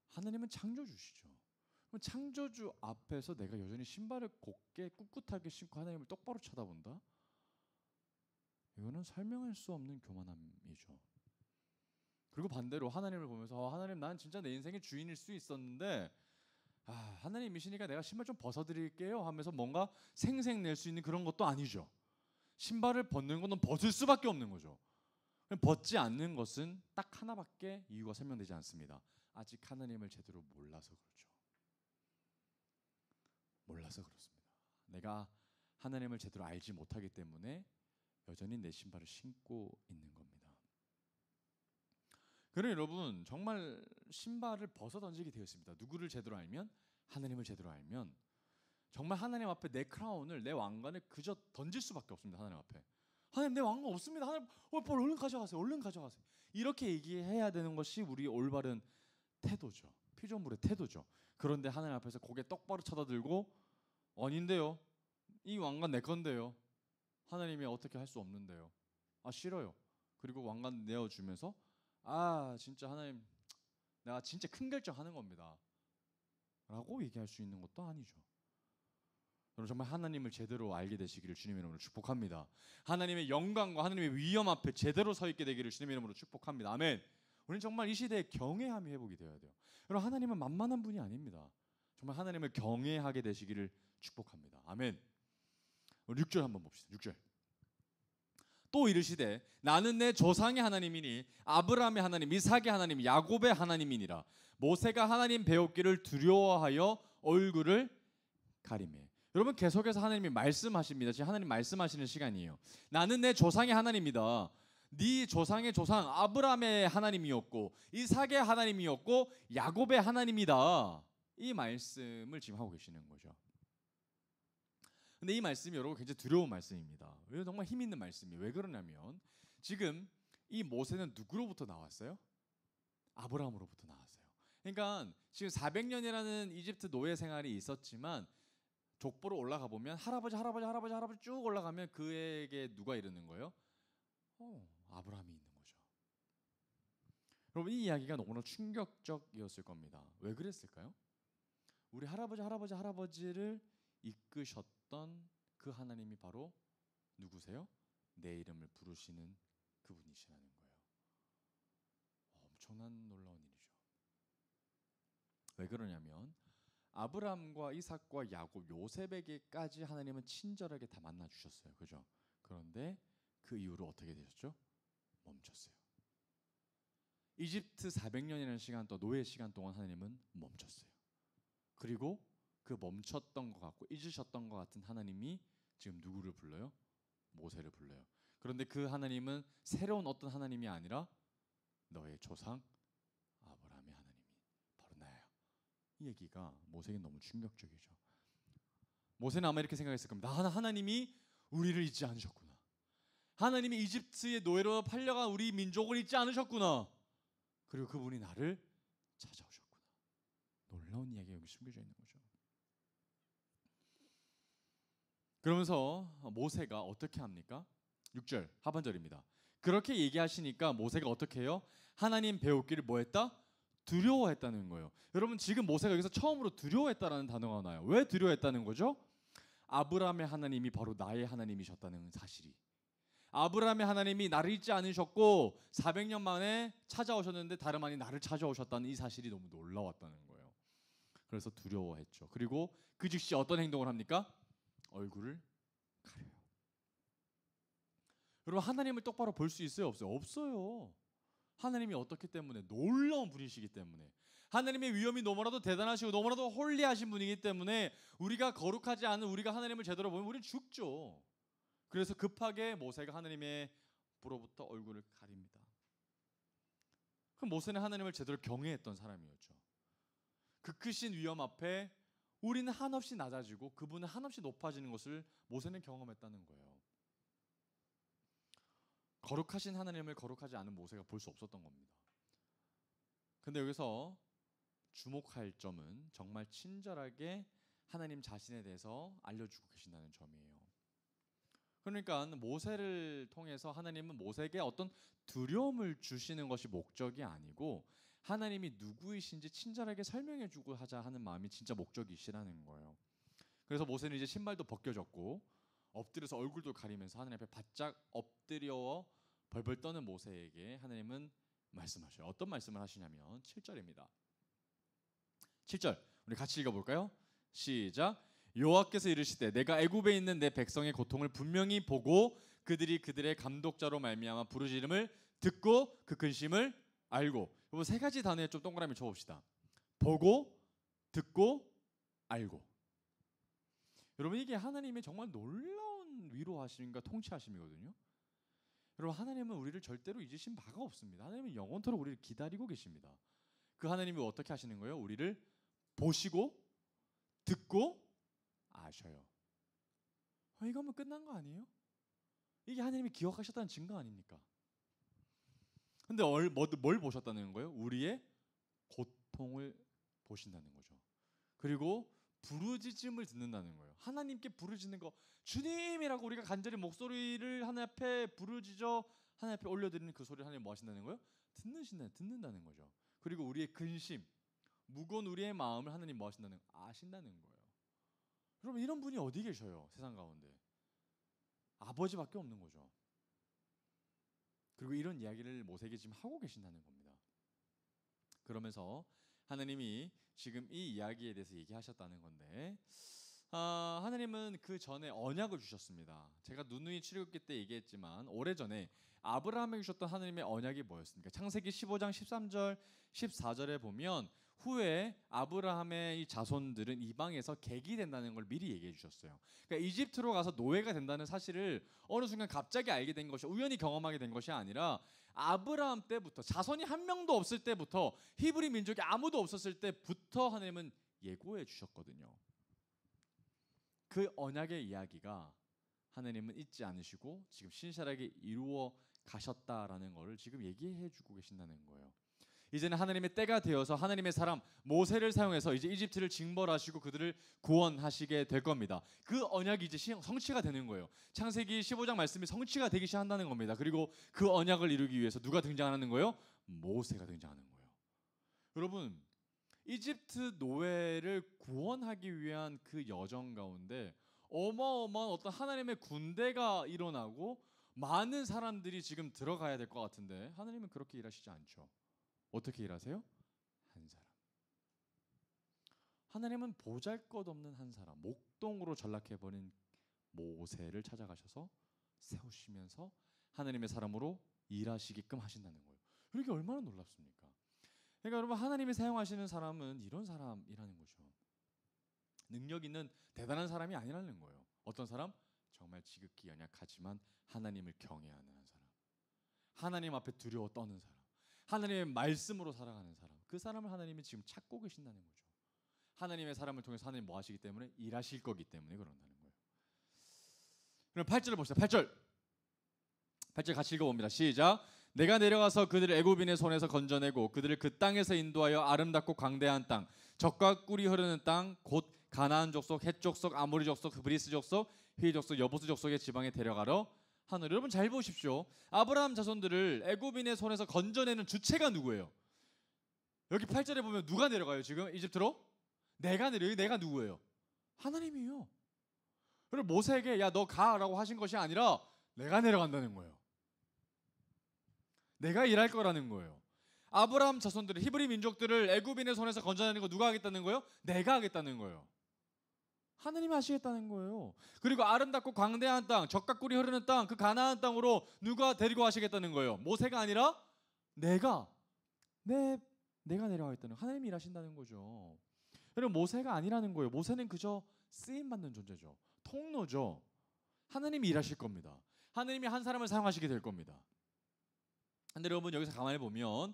[SPEAKER 1] 하나님은 창조주시죠. 그럼 창조주 앞에서 내가 여전히 신발을 곱게 꿋꿋하게 신고 하나님을 똑바로 쳐다본다? 이거는 설명할 수 없는 교만함이죠. 그리고 반대로 하나님을 보면서 하나님, 난 진짜 내 인생의 주인일 수 있었는데 하나님이시니까 내가 신발 좀 벗어드릴게요 하면서 뭔가 생색낼 수 있는 그런 것도 아니죠. 신발을 벗는 건 벗을 수밖에 없는 거죠. 벗지 않는 것은 딱 하나밖에 이유가 설명되지 않습니다. 아직 하나님을 제대로 몰라서 그렇죠. 몰라서 그렇습니다. 내가 하나님을 제대로 알지 못하기 때문에 여전히 내 신발을 신고 있는 겁니다. 그럼 여러분 정말 신발을 벗어 던지게 되었습니다. 누구를 제대로 알면? 하나님을 제대로 알면 정말 하나님 앞에 내 크라운을, 내 왕관을 그저 던질 수밖에 없습니다. 하나님 앞에. 하나님 내 왕관 없습니다. 하나님 얼른 가져가세요. 얼른 가져가세요. 이렇게 얘기해야 되는 것이 우리 올바른 태도죠. 피조물의 태도죠. 그런데 하나님 앞에서 고개 똑바로 쳐다들고 아닌데요. 이 왕관 내 건데요. 하나님이 어떻게 할 수 없는데요. 싫어요. 그리고 왕관 내어주면서 진짜 하나님 내가 진짜 큰 결정하는 겁니다 라고 얘기할 수 있는 것도 아니죠. 여러분 정말 하나님을 제대로 알게 되시기를 주님의 이름으로 축복합니다. 하나님의 영광과 하나님의 위엄 앞에 제대로 서 있게 되기를 주님의 이름으로 축복합니다. 아멘. 우리는 정말 이 시대에 경외함이 회복이 되어야 돼요. 여러분 하나님은 만만한 분이 아닙니다. 정말 하나님을 경외하게 되시기를 축복합니다. 아멘. 6절 한번 봅시다. 6절. 또 이르시되 나는 내 조상의 하나님이니 아브라함의 하나님, 이삭의 하나님, 야곱의 하나님이니라. 모세가 하나님 배웠기를 두려워하여 얼굴을 가리매. 여러분 계속해서 하나님이 말씀하십니다. 지금 하나님 말씀하시는 시간이에요. 나는 내 조상의 하나님이다. 네 조상의 조상 아브라함의 하나님이었고 이삭의 하나님이었고 야곱의 하나님이다. 이 말씀을 지금 하고 계시는 거죠. 근데 이 말씀이 여러분 굉장히 두려운 말씀입니다. 왜 정말 힘 있는 말씀이에요. 왜 그러냐면 지금 이 모세는 누구로부터 나왔어요? 아브라함으로부터 나왔어요. 그러니까 지금 400년이라는 이집트 노예 생활이 있었지만 족보로 올라가 보면 할아버지 쭉 올라가면 그에게 누가 이르는 거예요? 아브라함이 있는 거죠. 여러분 이 이야기가 너무나 충격적이었을 겁니다. 왜 그랬을까요? 우리 할아버지를 이끄셨던 그 하나님이 바로 누구세요? 내 이름을 부르시는 그분이시라는 거예요. 엄청난 놀라운 일이죠. 왜 그러냐면 아브라함과 이삭과 야곱, 요셉에게까지 하나님은 친절하게 다 만나 주셨어요. 그죠? 그런데 그 이후로 어떻게 되셨죠? 멈췄어요. 이집트 400년이라는 시간 또 노예 시간 동안 하나님은 멈췄어요. 그리고 그 멈췄던 것 같고 잊으셨던 것 같은 하나님이 지금 누구를 불러요? 모세를 불러요. 그런데 그 하나님은 새로운 어떤 하나님이 아니라 너의 조상 아브라함의 하나님이 바로 나야. 이 얘기가 모세에게 너무 충격적이죠. 모세는 아마 이렇게 생각했을 겁니다. 하나님이 우리를 잊지 않으셨구나. 하나님이 이집트의 노예로 팔려간 우리 민족을 잊지 않으셨구나. 그리고 그분이 나를 찾아오셨구나. 놀라운 이야기가 여기 숨겨져 있는 거죠. 그러면서 모세가 어떻게 합니까? 6절 하반절입니다. 그렇게 얘기하시니까 모세가 어떻게 해요? 하나님 배웠기를 뭐 했다? 두려워했다는 거예요. 여러분 지금 모세가 여기서 처음으로 두려워했다라는 단어가 나와요. 왜 두려워했다는 거죠? 아브라함의 하나님이 바로 나의 하나님이셨다는 사실이. 아브라함의 하나님이 나를 잊지 않으셨고 400년 만에 찾아오셨는데 다름 아닌 나를 찾아오셨다는 이 사실이 너무 놀라웠다는 거예요. 그래서 두려워했죠. 그리고 그 즉시 어떤 행동을 합니까? 얼굴을 가려요. 여러분 하나님을 똑바로 볼 수 있어요? 없어요? 없어요. 하나님이 어떻기 때문에? 놀라운 분이시기 때문에. 하나님의 위엄이 너무나도 대단하시고 너무나도 홀리하신 분이기 때문에 우리가 거룩하지 않은 우리가 하나님을 제대로 보면 우리는 죽죠. 그래서 급하게 모세가 하나님의 보로부터 얼굴을 가립니다. 그럼 모세는 하나님을 제대로 경외했던 사람이었죠. 그 크신 위엄 앞에 우리는 한없이 낮아지고 그분은 한없이 높아지는 것을 모세는 경험했다는 거예요. 거룩하신 하나님을 거룩하지 않은 모세가 볼 수 없었던 겁니다. 근데 여기서 주목할 점은 정말 친절하게 하나님 자신에 대해서 알려주고 계신다는 점이에요. 그러니까 모세를 통해서 하나님은 모세에게 어떤 두려움을 주시는 것이 목적이 아니고 하나님이 누구이신지 친절하게 설명해주고 하자 하는 마음이 진짜 목적이시라는 거예요. 그래서 모세는 이제 신발도 벗겨졌고 엎드려서 얼굴도 가리면서 하나님 앞에 바짝 엎드려 벌벌 떠는 모세에게 하나님은 말씀하셔요. 어떤 말씀을 하시냐면 7절입니다. 7절 우리 같이 읽어볼까요? 시작. 여호와께서 이르시되 내가 애굽에 있는 내 백성의 고통을 분명히 보고 그들이 그들의 감독자로 말미암아 부르짖음을 듣고 그 근심을 알고. 여러분 세 가지 단어에 좀 동그라미 쳐봅시다. 보고, 듣고, 알고. 여러분 이게 하나님의 정말 놀라운 위로하심과 통치하심이거든요. 여러분 하나님은 우리를 절대로 잊으신 바가 없습니다. 하나님은 영원토록 우리를 기다리고 계십니다. 그 하나님이 어떻게 하시는 거예요? 우리를 보시고 듣고 아셔요. 이거 하면 끝난 거 아니에요? 이게 하나님이 기억하셨다는 증거 아닙니까? 근데 뭘 보셨다는 거예요? 우리의 고통을 보신다는 거죠. 그리고 부르짖음을 듣는다는 거예요. 하나님께 부르짖는 거, 주님이라고 우리가 간절히 목소리를 하나님 앞에 부르짖어 하나님 앞에 올려드리는 그 소리를 하나님 뭐 하신다는 거예요? 듣는다는 거죠. 그리고 우리의 근심, 무거운 우리의 마음을 하나님 뭐 하신다는 거예요? 아신다는 거예요. 여러분 이런 분이 어디 계셔요? 세상 가운데 아버지밖에 없는 거죠. 그리고 이런 이야기를 모세에게 지금 하고 계신다는 겁니다. 그러면서 하나님이 지금 이 이야기에 대해서 얘기하셨다는 건데, 하나님은 그 전에 언약을 주셨습니다. 제가 누누이 출애굽기 때 얘기했지만 오래전에 아브라함에게 주셨던 하나님의 언약이 뭐였습니까? 창세기 15장 13절 14절에 보면 후에 아브라함의 이 자손들은 이방에서 객이 된다는 걸 미리 얘기해 주셨어요. 그러니까 이집트로 가서 노예가 된다는 사실을 어느 순간 갑자기 알게 된 것이, 우연히 경험하게 된 것이 아니라 아브라함 때부터, 자손이 한 명도 없을 때부터, 히브리 민족이 아무도 없었을 때부터 하나님은 예고해 주셨거든요. 그 언약의 이야기가 하나님은 잊지 않으시고 지금 신실하게 이루어 가셨다라는 것을 지금 얘기해 주고 계신다는 거예요. 이제는 하나님의 때가 되어서 하나님의 사람 모세를 사용해서 이제 이집트를 징벌하시고 그들을 구원하시게 될 겁니다. 그 언약이 이제 성취가 되는 거예요. 창세기 15장 말씀이 성취가 되기 시작한다는 겁니다. 그리고 그 언약을 이루기 위해서 누가 등장하는 거예요? 모세가 등장하는 거예요. 여러분 이집트 노예를 구원하기 위한 그 여정 가운데 어마어마한 어떤 하나님의 군대가 일어나고 많은 사람들이 지금 들어가야 될 것 같은데 하나님은 그렇게 일하시지 않죠. 어떻게 일하세요? 한 사람. 하나님은 보잘것없는 한 사람, 목동으로 전락해버린 모세를 찾아가셔서 세우시면서 하나님의 사람으로 일하시게끔 하신다는 거예요. 이게 얼마나 놀랍습니까? 그러니까 여러분 하나님이 사용하시는 사람은 이런 사람이라는 거죠. 능력 있는 대단한 사람이 아니라는 거예요. 어떤 사람? 정말 지극히 연약하지만 하나님을 경외하는 한 사람, 하나님 앞에 두려워 떠는 사람, 하나님의 말씀으로 살아가는 사람, 그 사람을 하나님이 지금 찾고 계신다는 거죠. 하나님의 사람을 통해서 하나님 뭐 하시기 때문에? 일하실 거기 때문에 그런다는 거예요. 그럼 8절을 봅시다. 8절 같이 읽어봅니다. 시작. 내가 내려가서 그들을 애굽인의 손에서 건져내고 그들을 그 땅에서 인도하여 아름답고 광대한 땅, 젖과 꿀이 흐르는 땅, 곧 가나안 족속, 헷 족속, 아모리 족속, 브리스 족속, 휘 족속, 여부스 족속의 지방에 데려가러 하늘. 여러분 잘 보십시오. 아브라함 자손들을 애굽인의 손에서 건져내는 주체가 누구예요? 여기 8절에 보면 누가 내려가요? 지금 이집트로? 내가 내려요. 내가 누구예요? 하나님이요. 그리고 모세에게 야 너 가라고 하신 것이 아니라 내가 내려간다는 거예요. 내가 일할 거라는 거예요. 아브라함 자손들을, 히브리 민족들을 애굽인의 손에서 건져내는 거 누가 하겠다는 거예요? 내가 하겠다는 거예요. 하나님이 하시겠다는 거예요. 그리고 아름답고 광대한 땅, 젖과 꿀이 흐르는 땅, 그 가나안 땅으로 누가 데리고 가시겠다는 거예요? 모세가 아니라 내가 내려가겠다는, 하나님이 일하신다는 거죠. 여러분 모세가 아니라는 거예요. 모세는 그저 쓰임 받는 존재죠. 통로죠. 하나님이 일하실 겁니다. 하나님이 한 사람을 사용하시게 될 겁니다. 근데 여러분 여기서 가만히 보면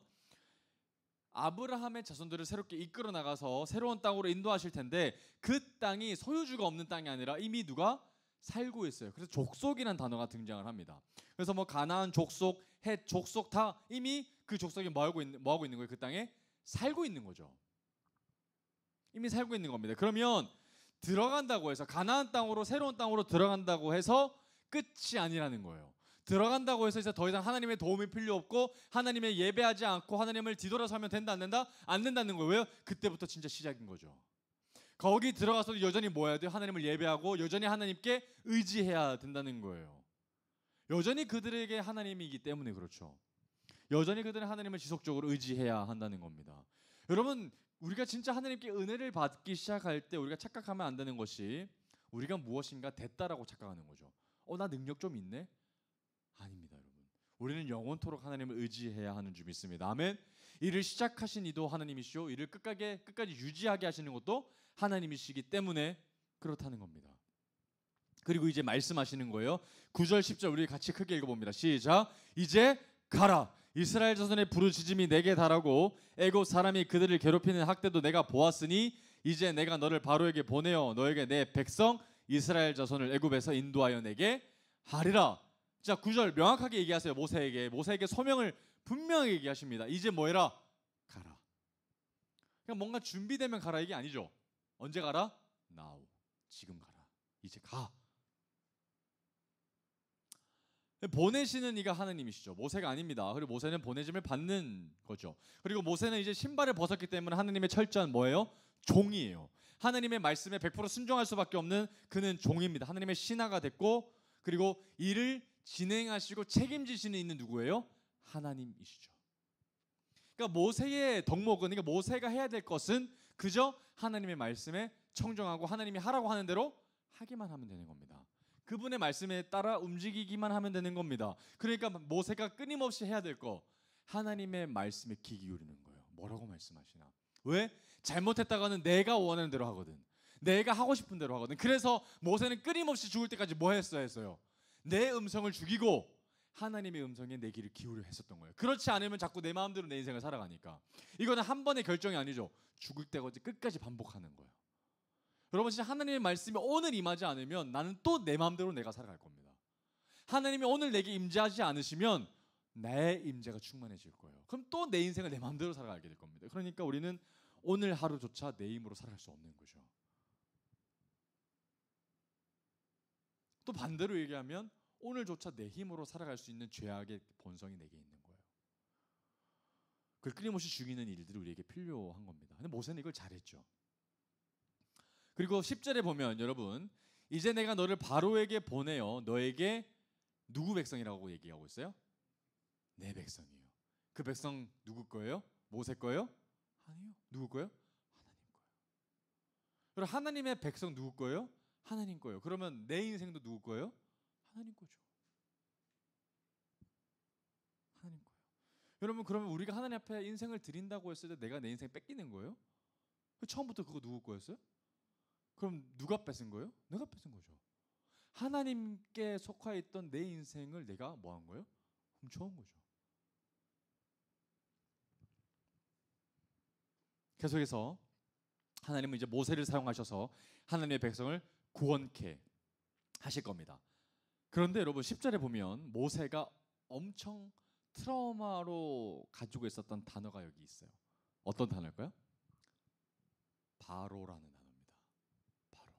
[SPEAKER 1] 아브라함의 자손들을 새롭게 이끌어 나가서 새로운 땅으로 인도하실 텐데 그 땅이 소유주가 없는 땅이 아니라 이미 누가 살고 있어요. 그래서 족속이라는 단어가 등장을 합니다. 그래서 뭐 가나안 족속, 헷 족속 다 이미 그 족속이 뭐 하고 있는 거예요? 그 땅에 살고 있는 거죠. 이미 살고 있는 겁니다. 그러면 들어간다고 해서 가나안 땅으로, 새로운 땅으로 들어간다고 해서 끝이 아니라는 거예요. 들어간다고 해서 이제 더 이상 하나님의 도움이 필요 없고 하나님의 예배하지 않고 하나님을 뒤돌아서면 된다 안 된다? 안 된다는 거예요. 왜요? 그때부터 진짜 시작인 거죠. 거기 들어가서도 여전히 뭐 해야 돼요? 하나님을 예배하고 여전히 하나님께 의지해야 된다는 거예요. 여전히 그들에게 하나님이기 때문에 그렇죠. 여전히 그들은 하나님을 지속적으로 의지해야 한다는 겁니다. 여러분, 우리가 진짜 하나님께 은혜를 받기 시작할 때 우리가 착각하면 안 되는 것이 우리가 무엇인가 됐다라고 착각하는 거죠. 나 능력 좀 있네? 아닙니다, 여러분. 우리는 영원토록 하나님을 의지해야 하는 줄 믿습니다. 아멘. 일을 시작하신 이도 하나님이시오. 일을 끝까지 유지하게 하시는 것도 하나님이시기 때문에 그렇다는 겁니다. 그리고 이제 말씀하시는 거예요. 9절 10절 우리 같이 크게 읽어봅니다. 시작. 이제 가라. 이스라엘 자손의 부르짖음이 내게 달하고 애굽 사람이 그들을 괴롭히는 학대도 내가 보았으니 이제 내가 너를 바로에게 보내어 너에게 내 백성 이스라엘 자손을 애굽에서 인도하여 내게 하리라. 자, 9절 명확하게 얘기하세요. 모세에게 소명을 분명히 얘기하십니다. 이제 뭐해라? 가라. 그냥 뭔가 준비되면 가라 이게 아니죠. 언제 가라? Now. 지금 가라. 이제 가. 보내시는 이가 하나님이시죠. 모세가 아닙니다. 그리고 모세는 보내짐을 받는 거죠. 그리고 모세는 이제 신발을 벗었기 때문에 하나님의 철저한 뭐예요? 종이에요. 하나님의 말씀에 100% 순종할 수밖에 없는 그는 종입니다. 하나님의 신하가 됐고, 그리고 일을 진행하시고 책임지시는 이는 누구예요? 하나님이시죠. 그러니까 모세의 덕목은, 그러니까 모세가 해야 될 것은 그저 하나님의 말씀에 청정하고 하나님이 하라고 하는 대로 하기만 하면 되는 겁니다. 그분의 말씀에 따라 움직이기만 하면 되는 겁니다. 그러니까 모세가 끊임없이 해야 될 거, 하나님의 말씀에 귀 기울이는 거예요. 뭐라고 말씀하시나? 왜? 잘못했다가는 내가 원하는 대로 하거든. 내가 하고 싶은 대로 하거든. 그래서 모세는 끊임없이 죽을 때까지 뭐 했어요? 내 음성을 죽이고 하나님의 음성에 내 귀를 기울여 했었던 거예요. 그렇지 않으면 자꾸 내 마음대로 내 인생을 살아가니까. 이거는 한 번의 결정이 아니죠. 죽을 때까지 끝까지 반복하는 거예요. 여러분, 진짜 하나님의 말씀이 오늘 임하지 않으면 나는 또 내 마음대로 내가 살아갈 겁니다. 하나님이 오늘 내게 임재하지 않으시면 나의 임재가 충만해질 거예요. 그럼 또 내 인생을 내 마음대로 살아가게 될 겁니다. 그러니까 우리는 오늘 하루조차 내 힘으로 살아갈 수 없는 거죠. 또 반대로 얘기하면 오늘조차 내 힘으로 살아갈 수 있는 죄악의 본성이 내게 있는 거예요. 그걸 끊임없이 죽이는 일들이 우리에게 필요한 겁니다. 근데 모세는 이걸 잘했죠. 그리고 10절에 보면 여러분, 이제 내가 너를 바로에게 보내어 너에게 누구 백성이라고 얘기하고 있어요? 내 백성이에요. 그 백성 누구 거예요? 모세 거예요? 아니요. 누구 거예요? 하나님 거예요. 그럼 하나님의 백성 누구 거예요? 하나님 거예요. 그러면 내 인생도 누구 거예요? 하나님 거죠. 하나님 거예요. 여러분, 그러면 우리가 하나님 앞에 인생을 드린다고 했을 때 내가 내 인생 뺏기는 거예요? 처음부터 그거 누구 거였어요? 그럼 누가 뺏은 거예요? 내가 뺏은 거죠. 하나님께 속하 있던 내 인생을 내가 뭐 한 거예요? 훔쳐온 거죠. 계속해서 하나님은 이제 모세를 사용하셔서 하나님의 백성을 구원케 하실 겁니다. 그런데 여러분 10절에 보면 모세가 엄청 트라우마로 가지고 있었던 단어가 여기 있어요. 어떤 단어일까요? 바로라는 단어입니다. 바로.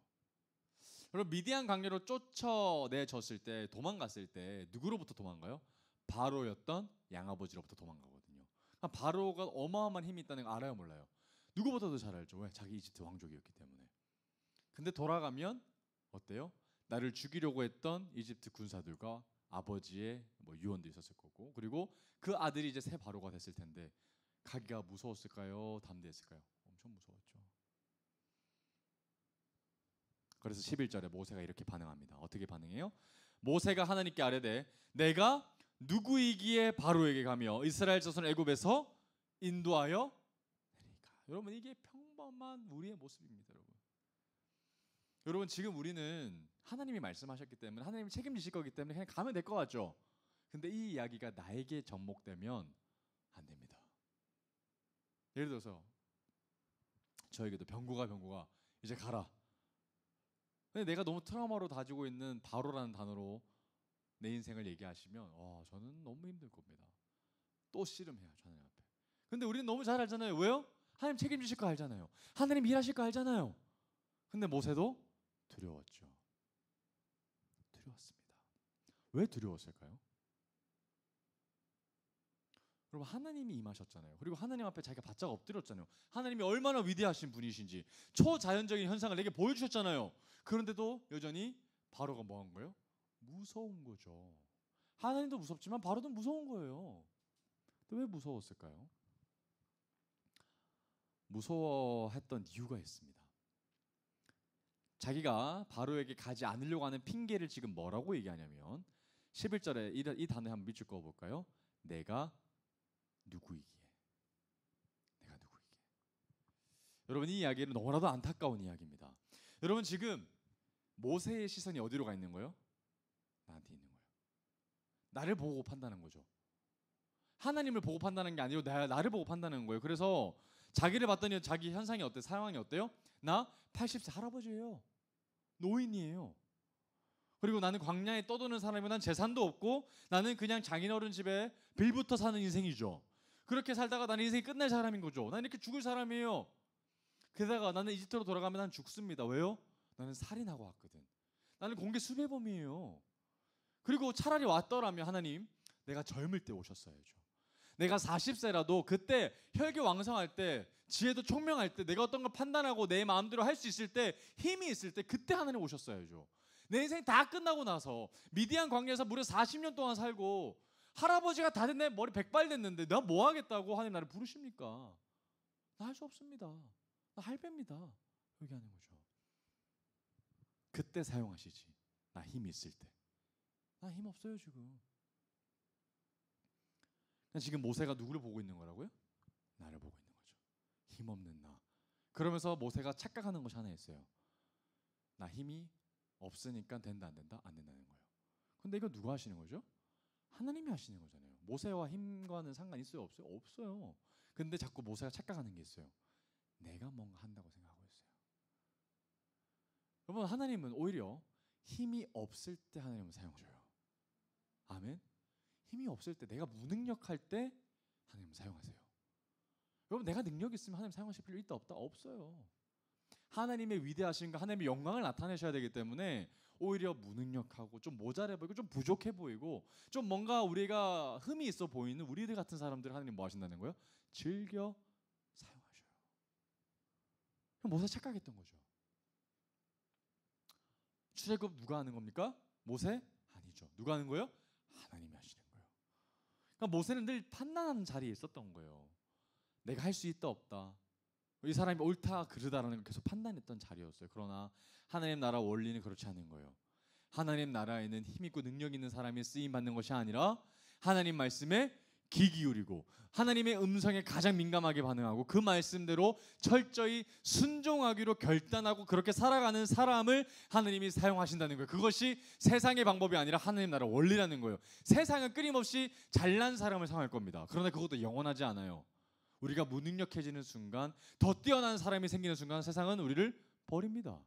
[SPEAKER 1] 여러분 미디안 강요로 쫓아내졌을 때, 도망갔을 때 누구로부터 도망가요? 바로였던 양아버지로부터 도망가거든요. 바로가 어마어마한 힘이 있다는 거 알아요, 몰라요? 누구보다도 잘 알죠. 왜? 자기 이집트 왕족이었기 때문에. 근데 돌아가면 어때요? 나를 죽이려고 했던 이집트 군사들과 아버지의 유언도 있었을 거고, 그리고 그 아들이 이제 새 바로가 됐을 텐데 가기가 무서웠을까요? 담대했을까요? 엄청 무서웠죠. 그래서 11절에 모세가 이렇게 반응합니다. 어떻게 반응해요? 모세가 하나님께 아뢰되 내가 누구이기에 바로에게 가며 이스라엘 자손을 애굽에서 인도하여 내리까. 여러분 이게 평범한 우리의 모습입니다. 여러분 지금 우리는 하나님이 말씀하셨기 때문에 하나님이 책임지실 거기 때문에 그냥 가면 될 것 같죠. 근데 이 이야기가 나에게 접목되면 안 됩니다. 예를 들어서 저에게도 병구가 이제 가라. 근데 내가 너무 트라우마로 가지고 있는 바로라는 단어로 내 인생을 얘기하시면 저는 너무 힘들 겁니다. 또 씨름해야죠, 하나님 앞에. 근데 우리는 너무 잘 알잖아요. 왜요? 하나님 책임지실 거 알잖아요. 하나님 일하실 거 알잖아요. 근데 모세도 두려웠죠. 두려웠습니다. 왜 두려웠을까요? 여러분 하나님이 임하셨잖아요. 그리고 하나님 앞에 자기가 바짝 엎드렸잖아요. 하나님이 얼마나 위대하신 분이신지 초자연적인 현상을 내게 보여주셨잖아요. 그런데도 여전히 바로가 뭐한 거예요? 무서운 거죠. 하나님도 무섭지만 바로도 무서운 거예요. 왜 무서웠을까요? 무서워했던 이유가 있습니다. 자기가 바로에게 가지 않으려고 하는 핑계를 지금 뭐라고 얘기하냐면 11절에 이 단어에 한번 밑줄 그어볼까요? 내가 누구이기에. 내가 누구이기에. 여러분, 이 이야기는 너무나도 안타까운 이야기입니다. 여러분, 지금 모세의 시선이 어디로 가 있는 거예요? 나한테 있는 거예요. 나를 보고 판단하는 거죠. 하나님을 보고 판단하는 게 아니고 나를 보고 판단하는 거예요. 그래서 자기를 봤더니 자기 현상이 어때요? 상황이 어때요? 나 80세 할아버지예요. 노인이에요. 그리고 나는 광야에 떠도는 사람이고 난 재산도 없고 나는 그냥 장인어른 집에 빌부터 사는 인생이죠. 그렇게 살다가 나는 인생이 끝날 사람인 거죠. 나는 이렇게 죽을 사람이에요. 게다가 나는 이집트로 돌아가면 난 죽습니다. 왜요? 나는 살인하고 왔거든. 나는 공개 수배범이에요. 그리고 차라리 왔더라면 하나님, 내가 젊을 때 오셨어야죠. 내가 40세라도 그때 혈기왕성할 때, 지혜도 총명할 때, 내가 어떤 걸 판단하고 내 마음대로 할 수 있을 때, 힘이 있을 때 그때 하나님 오셨어야죠. 내 인생 다 끝나고 나서 미디안 광야에서 무려 40년 동안 살고 할아버지가 다 됐네, 머리 백발 됐는데 내가 뭐 하겠다고 하나님 나를 부르십니까? 나 할 수 없습니다. 나 할배입니다. 여기 하는 거죠. 그때 사용하시지. 나 힘이 있을 때. 나 힘 없어요 지금. 지금 모세가 누구를 보고 있는 거라고요? 나를 보고 있는 거죠. 힘없는 나. 그러면서 모세가 착각하는 것이 하나 있어요. 나 힘이 없으니까 된다 안 된다? 안 된다는 거예요. 근데 이거 누가 하시는 거죠? 하나님이 하시는 거잖아요. 모세와 힘과는 상관 있어요? 없어요? 없어요. 근데 자꾸 모세가 착각하는 게 있어요. 내가 뭔가 한다고 생각하고 있어요. 여러분, 하나님은 오히려 힘이 없을 때 하나님은 사용하셔요. 아멘. 힘이 없을 때, 내가 무능력할 때 하나님 사용하세요. 여러분, 내가 능력 있으면 하나님 사용하실 필요 있다 없다? 없어요. 하나님의 위대하심과 하나님의 영광을 나타내셔야 되기 때문에 오히려 무능력하고 좀 모자래 보이고 좀 부족해 보이고 좀 뭔가 우리가 흠이 있어 보이는 우리들 같은 사람들 하나님 뭐 하신다는 거예요? 즐겨 사용하셔요. 모세 착각했던 거죠. 출애굽 누가 하는 겁니까? 모세? 아니죠. 누가 하는 거예요? 하나님이 하시는 거예요. 그러니까 모세는 늘 판단하는 자리에 있었던 거예요. 내가 할 수 있다 없다, 이 사람이 옳다 그르다라는 걸 계속 판단했던 자리였어요. 그러나 하나님 나라 원리는 그렇지 않은 거예요. 하나님 나라에는 힘 있고 능력 있는 사람이 쓰임 받는 것이 아니라 하나님 말씀에 귀 기울이고 하나님의 음성에 가장 민감하게 반응하고 그 말씀대로 철저히 순종하기로 결단하고 그렇게 살아가는 사람을 하나님이 사용하신다는 거예요. 그것이 세상의 방법이 아니라 하나님 나라 원리라는 거예요. 세상은 끊임없이 잘난 사람을 사용할 겁니다. 그러나 그것도 영원하지 않아요. 우리가 무능력해지는 순간, 더 뛰어난 사람이 생기는 순간 세상은 우리를 버립니다.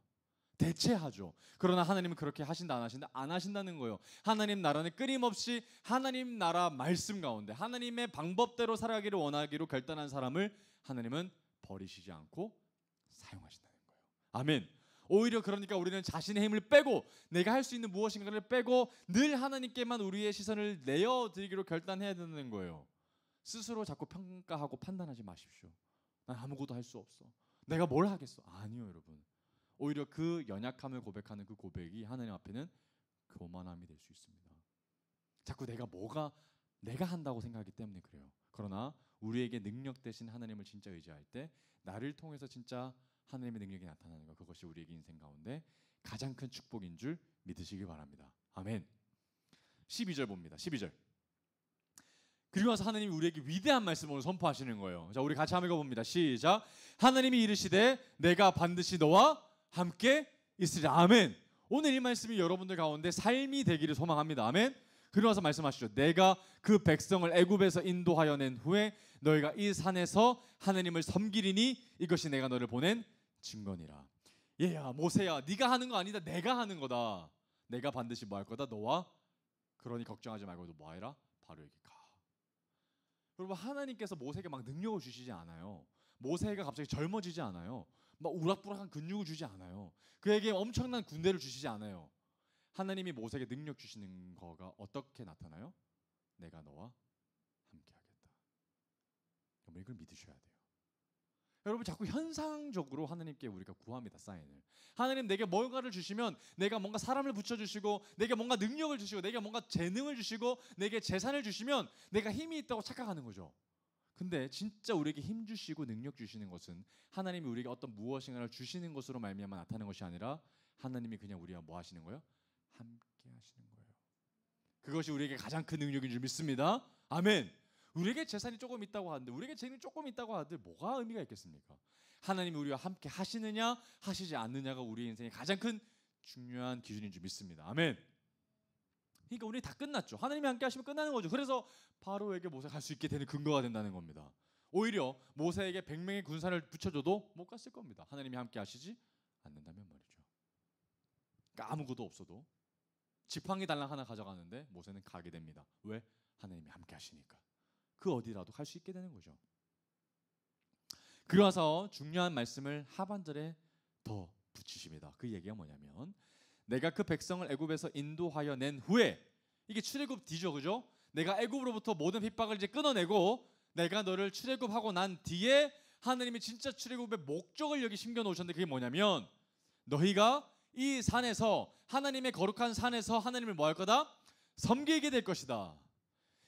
[SPEAKER 1] 대체하죠. 그러나 하나님은 그렇게 하신다 안 하신다? 안 하신다는 거예요. 하나님 나라는 끊임없이 하나님 나라 말씀 가운데 하나님의 방법대로 살아가기를 원하기로 결단한 사람을 하나님은 버리시지 않고 사용하신다는 거예요. 아멘. 오히려 그러니까 우리는 자신의 힘을 빼고 내가 할 수 있는 무엇인가를 빼고 늘 하나님께만 우리의 시선을 내어드리기로 결단해야 되는 거예요. 스스로 자꾸 평가하고 판단하지 마십시오. 난 아무것도 할 수 없어. 내가 뭘 하겠어? 아니요, 여러분. 오히려 그 연약함을 고백하는 그 고백이 하나님 앞에는 교만함이 될 수 있습니다. 자꾸 내가 한다고 생각하기 때문에 그래요. 그러나 우리에게 능력 대신 하나님을 진짜 의지할 때 나를 통해서 진짜 하나님의 능력이 나타나는 것, 그것이 우리에게 인생 가운데 가장 큰 축복인 줄 믿으시기 바랍니다. 아멘. 12절 봅니다. 12절. 그리고 나서 하나님이 우리에게 위대한 말씀을 선포하시는 거예요. 자, 우리 같이 한번 읽어봅니다. 시작. 하나님이 이르시되 내가 반드시 너와 함께 있으리라. 아멘. 오늘 이 말씀이 여러분들 가운데 삶이 되기를 소망합니다. 아멘. 그리고 나서 말씀하시죠. 내가 그 백성을 애굽에서 인도하여 낸 후에 너희가 이 산에서 하나님을 섬기리니 이것이 내가 너를 보낸 증거니라. 얘야, 모세야, 네가 하는 거 아니다. 내가 하는 거다. 내가 반드시 뭐 할 거다. 너와 그러니 걱정하지 말고 너 뭐 해라. 바로 여기 가. 여러분, 하나님께서 모세에게 막 능력을 주시지 않아요. 모세가 갑자기 젊어지지 않아요. 막 우락부락한 근육을 주지 않아요. 그에게 엄청난 군대를 주시지 않아요. 하나님이 모세에게 능력 주시는 거가 어떻게 나타나요? 내가 너와 함께 하겠다. 여러분, 이걸 믿으셔야 돼요. 여러분, 자꾸 현상적으로 하나님께 우리가 구합니다. 사인을. 하나님 내게 뭔가를 주시면 내가 뭔가 사람을 붙여주시고 내게 뭔가 능력을 주시고 내게 뭔가 재능을 주시고 내게 재산을 주시면 내가 힘이 있다고 착각하는 거죠. 근데 진짜 우리에게 힘 주시고 능력 주시는 것은 하나님이 우리에게 어떤 무엇인가를 주시는 것으로 말미암아 나타나는 것이 아니라 하나님이 그냥 우리와 뭐 하시는 거예요? 함께 하시는 거예요. 그것이 우리에게 가장 큰 능력인 줄 믿습니다. 아멘. 우리에게 재산이 조금 있다고 하는데, 우리에게 재능이 조금 있다고 하는데 뭐가 의미가 있겠습니까? 하나님이 우리와 함께 하시느냐 하시지 않느냐가 우리 인생의 가장 큰 중요한 기준인 줄 믿습니다. 아멘. 그러니까 우리 다 끝났죠. 하나님이 함께 하시면 끝나는 거죠. 그래서 바로에게 모세가 갈 수 있게 되는 근거가 된다는 겁니다. 오히려 모세에게 100명의 군사를 붙여줘도 못 갔을 겁니다. 하나님이 함께 하시지 않는다면 말이죠. 그러니까 아무것도 없어도 지팡이 달랑 하나 가져가는데 모세는 가게 됩니다. 왜? 하나님이 함께 하시니까. 그 어디라도 갈 수 있게 되는 거죠. 그러서 중요한 말씀을 하반절에 더 붙이십니다. 그 얘기가 뭐냐면, 내가 그 백성을 애굽에서 인도하여 낸 후에, 이게 출애굽 뒤죠, 그죠? 내가 애굽으로부터 모든 핍박을 이제 끊어내고 내가 너를 출애굽하고 난 뒤에 하나님이 진짜 출애굽의 목적을 여기 심겨 놓으셨는데, 그게 뭐냐면 너희가 이 산에서, 하나님의 거룩한 산에서 하나님을 뭐 할 거다? 섬기게 될 것이다.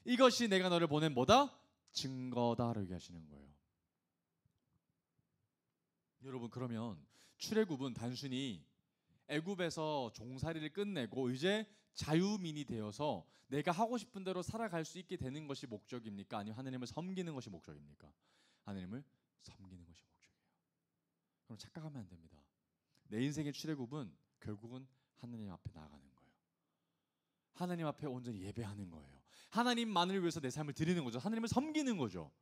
[SPEAKER 1] 이것이 내가 너를 보낸 뭐다? 증거다라고 얘기하시는 거예요. 여러분, 그러면 출애굽은 단순히 애굽에서 종살이를 끝내고 이제 자유민이 되어서 내가 하고 싶은 대로 살아갈 수 있게 되는 것이 목적입니까? 아니면 하나님을 섬기는 것이 목적입니까? 하나님을 섬기는 것이 목적이에요. 그럼 착각하면 안 됩니다. 내 인생의 출애굽은 결국은 하나님 앞에 나아가는 거예요. 하나님 앞에 온전히 예배하는 거예요. 하나님만을 위해서 내 삶을 드리는 거죠. 하나님을 섬기는 거죠.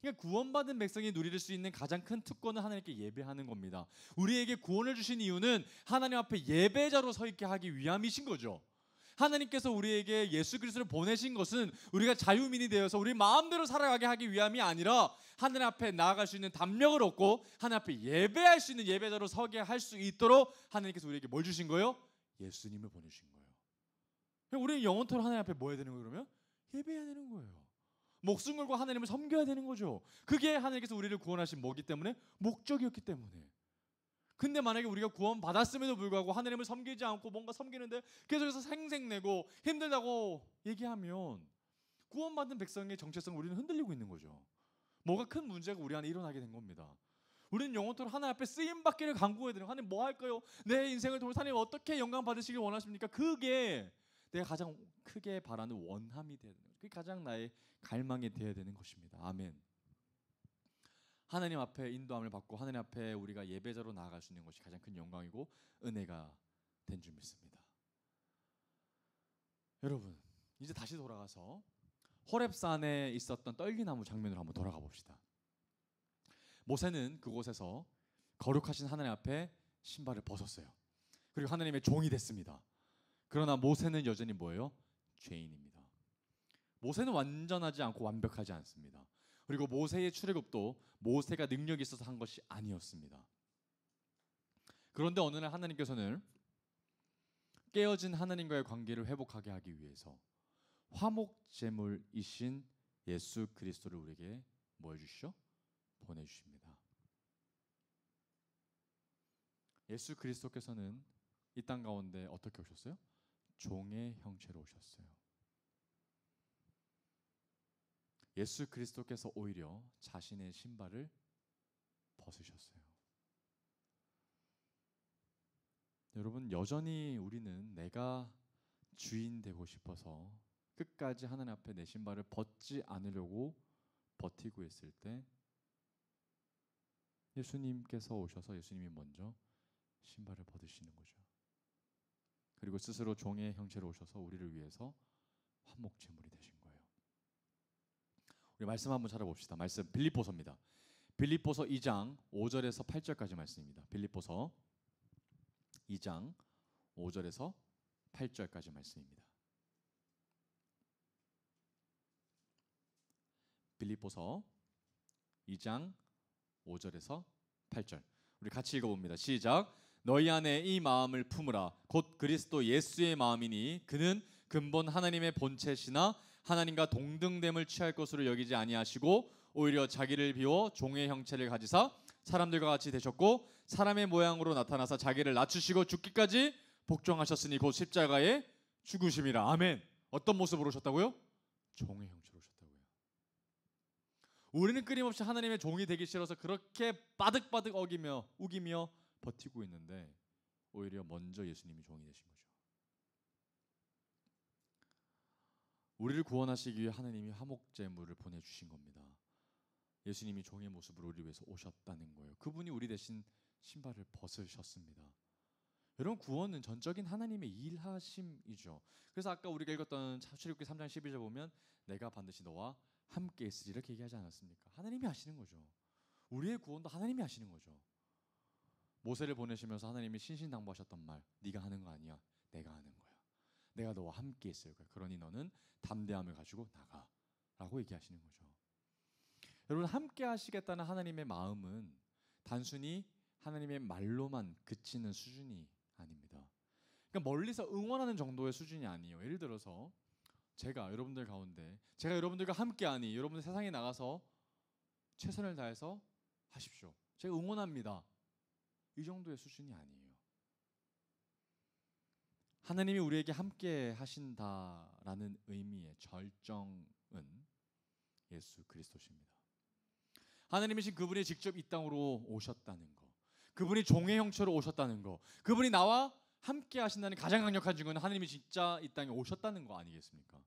[SPEAKER 1] 그러니까 구원받은 백성이 누릴 수 있는 가장 큰 특권은 하나님께 예배하는 겁니다. 우리에게 구원을 주신 이유는 하나님 앞에 예배자로 서 있게 하기 위함이신 거죠. 하나님께서 우리에게 예수 그리스도를 보내신 것은 우리가 자유민이 되어서 우리 마음대로 살아가게 하기 위함이 아니라 하나님 앞에 나아갈 수 있는 담력을 얻고 하나님 앞에 예배할 수 있는 예배자로 서게 할 수 있도록 하나님께서 우리에게 뭘 주신 거예요? 예수님을 보내주신 거예요. 우리는 영원토록 하나님 앞에 뭐 해야 되는 거예요? 그러면 예배해야 되는 거예요. 목숨 걸고 하나님을 섬겨야 되는 거죠. 그게 하나님께서 우리를 구원하신 뭐기 때문에? 목적이었기 때문에. 근데 만약에 우리가 구원 받았음에도 불구하고 하나님을 섬기지 않고 뭔가 섬기는데 계속해서 생색내고 힘들다고 얘기하면 구원받은 백성의 정체성을 우리는 흔들리고 있는 거죠. 뭐가 큰 문제가 우리 안에 일어나게 된 겁니다. 우리는 영원토록 하나님 앞에 쓰임받기를 간구해야 되는, 하나님 뭐 할까요? 내 인생을 통해서 하나님 어떻게 영광 받으시길 원하십니까? 그게 내가 가장 크게 바라는 원함이 되는 거예요. 그게 가장 나의 갈망이 되어야 되는 것입니다. 아멘. 하나님 앞에 인도함을 받고 하나님 앞에 우리가 예배자로 나아갈 수 있는 것이 가장 큰 영광이고 은혜가 된 줄 믿습니다. 여러분, 이제 다시 돌아가서 호렙산에 있었던 떨기나무 장면으로 한번 돌아가 봅시다. 모세는 그곳에서 거룩하신 하나님 앞에 신발을 벗었어요. 그리고 하나님의 종이 됐습니다. 그러나 모세는 여전히 뭐예요? 죄인입니다. 모세는 완전하지 않고 완벽하지 않습니다. 그리고 모세의 출애굽도 모세가 능력이 있어서 한 것이 아니었습니다. 그런데 어느 날 하나님께서는 깨어진 하나님과의 관계를 회복하게 하기 위해서 화목제물이신 예수 그리스도를 우리에게 뭐 해주시죠? 보내주십니다. 예수 그리스도께서는 이 땅 가운데 어떻게 오셨어요? 종의 형체로 오셨어요. 예수 그리스도께서 오히려 자신의 신발을 벗으셨어요. 여러분, 여전히 우리는 내가 주인 되고 싶어서 끝까지 하나님 앞에 내 신발을 벗지 않으려고 버티고 있을 때 예수님께서 오셔서 예수님이 먼저 신발을 벗으시는 거죠. 그리고 스스로 종의 형체로 오셔서 우리를 위해서 화목제물이 되신 거예요. 우리 말씀 한번 찾아봅시다. 말씀 빌립보서입니다. 빌립보서 2장 5절에서 8절까지 말씀입니다. 빌립보서 2장 5절에서 8절까지 말씀입니다. 빌립보서 2장 5절에서 8절 우리 같이 읽어봅니다. 시작. 너희 안에 이 마음을 품으라. 곧 그리스도 예수의 마음이니 그는 근본 하나님의 본체시나 하나님과 동등됨을 취할 것으로 여기지 아니하시고 오히려 자기를 비워 종의 형체를 가지사 사람들과 같이 되셨고 사람의 모양으로 나타나사 자기를 낮추시고 죽기까지 복종하셨으니 곧 십자가에 죽으심이라. 아멘. 어떤 모습으로 오셨다고요? 종의 형체로 오셨다고요. 우리는 끊임없이 하나님의 종이 되기 싫어서 그렇게 바득바득 우기며 버티고 있는데 오히려 먼저 예수님이 종이 되신 거죠. 우리를 구원하시기 위해 하나님이 화목제물을 보내주신 겁니다. 예수님이 종의 모습으로 우리 위해서 오셨다는 거예요. 그분이 우리 대신 신발을 벗으셨습니다. 여러분, 구원은 전적인 하나님의 일하심이죠. 그래서 아까 우리가 읽었던 출애굽기 3장 12절 보면 내가 반드시 너와 함께 있으리 이렇게 얘기하지 않았습니까? 하나님이 하시는 거죠. 우리의 구원도 하나님이 하시는 거죠. 모세를 보내시면서 하나님이 신신당부하셨던 말, 네가 하는 거 아니야, 내가 하는 거야. 내가 너와 함께 있을 거야. 그러니 너는 담대함을 가지고 나가라고 얘기하시는 거죠. 여러분, 함께 하시겠다는 하나님의 마음은 단순히 하나님의 말로만 그치는 수준이 아닙니다. 그러니까 멀리서 응원하는 정도의 수준이 아니에요. 예를 들어서 제가 여러분들 가운데 제가 여러분들과 함께하니 여러분들 세상에 나가서 최선을 다해서 하십시오. 제가 응원합니다. 이 정도의 수준이 아니에요. 하나님이 우리에게 함께 하신다라는 의미의 절정은 예수 그리스도십니다. 하나님이신 그분이 직접 이 땅으로 오셨다는 거, 그분이 종의 형체로 오셨다는 거, 그분이 나와 함께 하신다는 가장 강력한 증거는 하나님이 진짜 이 땅에 오셨다는 거 아니겠습니까?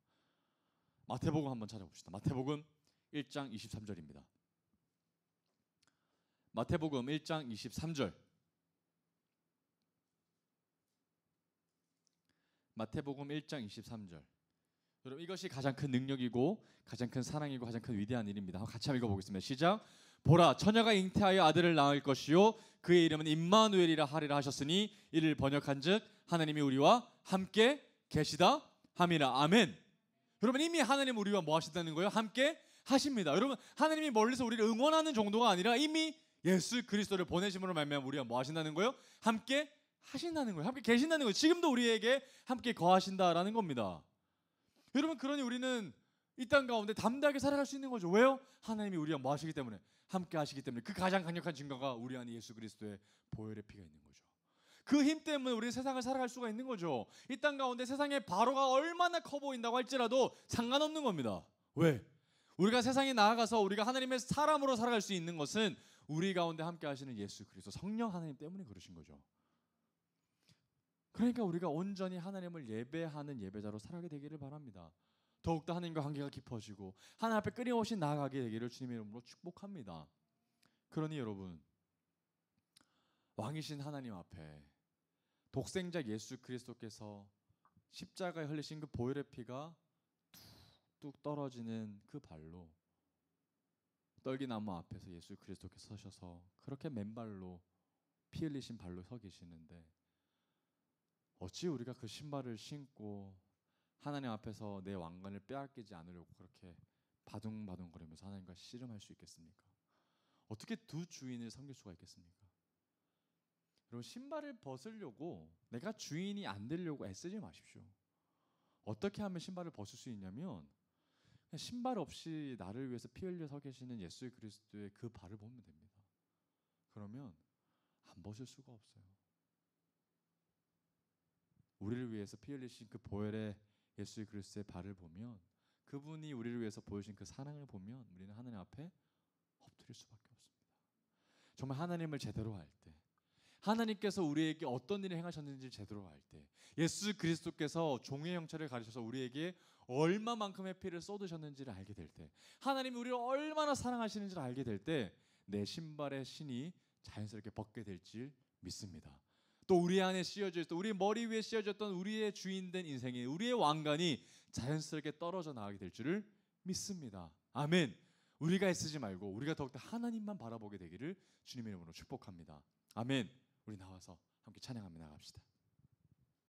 [SPEAKER 1] 마태복음 한번 찾아봅시다. 마태복음 1장 23절입니다. 마태복음 1장 23절. 마태복음 1장 23절. 여러분, 이것이 가장 큰 능력이고 가장 큰 사랑이고 가장 큰 위대한 일입니다. 같이 한번 읽어보겠습니다. 시작. 보라, 처녀가 잉태하여 아들을 낳을 것이요 그의 이름은 임마누엘이라 하리라 하셨으니 이를 번역한즉 하나님이 우리와 함께 계시다 함이라. 아멘. 여러분, 이미 하나님 우리와 뭐 하신다는 거예요? 함께 하십니다. 여러분, 하나님이 멀리서 우리를 응원하는 정도가 아니라 이미 예수 그리스도를 보내심으로 말미암아 우리가 뭐 하신다는 거예요? 함께 하신다는 거예요. 함께 계신다는 거예요. 지금도 우리에게 함께 거하신다라는 겁니다. 여러분, 그러니 우리는 이 땅 가운데 담대하게 살아갈 수 있는 거죠. 왜요? 하나님이 우리와 뭐 하시기 때문에, 함께 하시기 때문에. 그 가장 강력한 증거가 우리 안에 예수 그리스도의 보혈의 피가 있는 거죠. 그 힘 때문에 우리는 세상을 살아갈 수가 있는 거죠. 이 땅 가운데 세상의 바로가 얼마나 커 보인다고 할지라도 상관없는 겁니다. 왜? 우리가 세상에 나아가서 우리가 하나님의 사람으로 살아갈 수 있는 것은 우리 가운데 함께 하시는 예수 그리스도 성령 하나님 때문에 그러신 거죠. 그러니까 우리가 온전히 하나님을 예배하는 예배자로 살아가게 되기를 바랍니다. 더욱더 하나님과 관계가 깊어지고 하나님 앞에 끊임없이 나아가게 되기를 주님의 이름으로 축복합니다. 그러니 여러분, 왕이신 하나님 앞에 독생자 예수 그리스도께서 십자가에 흘리신 그 보혈의 피가 뚝뚝 떨어지는 그 발로 떨기나무 앞에서 예수 그리스도께서 서셔서 그렇게 맨발로 피 흘리신 발로 서 계시는데 어찌 우리가 그 신발을 신고 하나님 앞에서 내 왕관을 빼앗기지 않으려고 그렇게 바둥바둥거리면서 하나님과 씨름할 수 있겠습니까? 어떻게 두 주인을 섬길 수가 있겠습니까? 여러분, 신발을 벗으려고 내가 주인이 안 되려고 애쓰지 마십시오. 어떻게 하면 신발을 벗을 수 있냐면 신발 없이 나를 위해서 피 흘려 서 계시는 예수 그리스도의 그 발을 보면 됩니다. 그러면 안 벗을 수가 없어요. 우리를 위해서 피 흘리신 그 보혈의 예수 그리스도의 발을 보면, 그분이 우리를 위해서 보여주신 그 사랑을 보면 우리는 하나님 앞에 엎드릴 수밖에 없습니다. 정말 하나님을 제대로 알 때, 하나님께서 우리에게 어떤 일을 행하셨는지 제대로 알 때, 예수 그리스도께서 종의 형체를 가리셔서 우리에게 얼마만큼의 피를 쏟으셨는지를 알게 될 때, 하나님이 우리를 얼마나 사랑하시는지를 알게 될 때 내 신발의 신이 자연스럽게 벗게 될 줄 믿습니다. 또 우리 안에 씌워져 있던, 우리 머리 위에 씌워졌던 우리의 주인된 인생이, 우리의 왕관이 자연스럽게 떨어져 나가게 될 줄을 믿습니다. 아멘. 우리가 애쓰지 말고 우리가 더욱더 하나님만 바라보게 되기를 주님의 이름으로 축복합니다. 아멘. 우리 나와서 함께 찬양하며 나갑시다.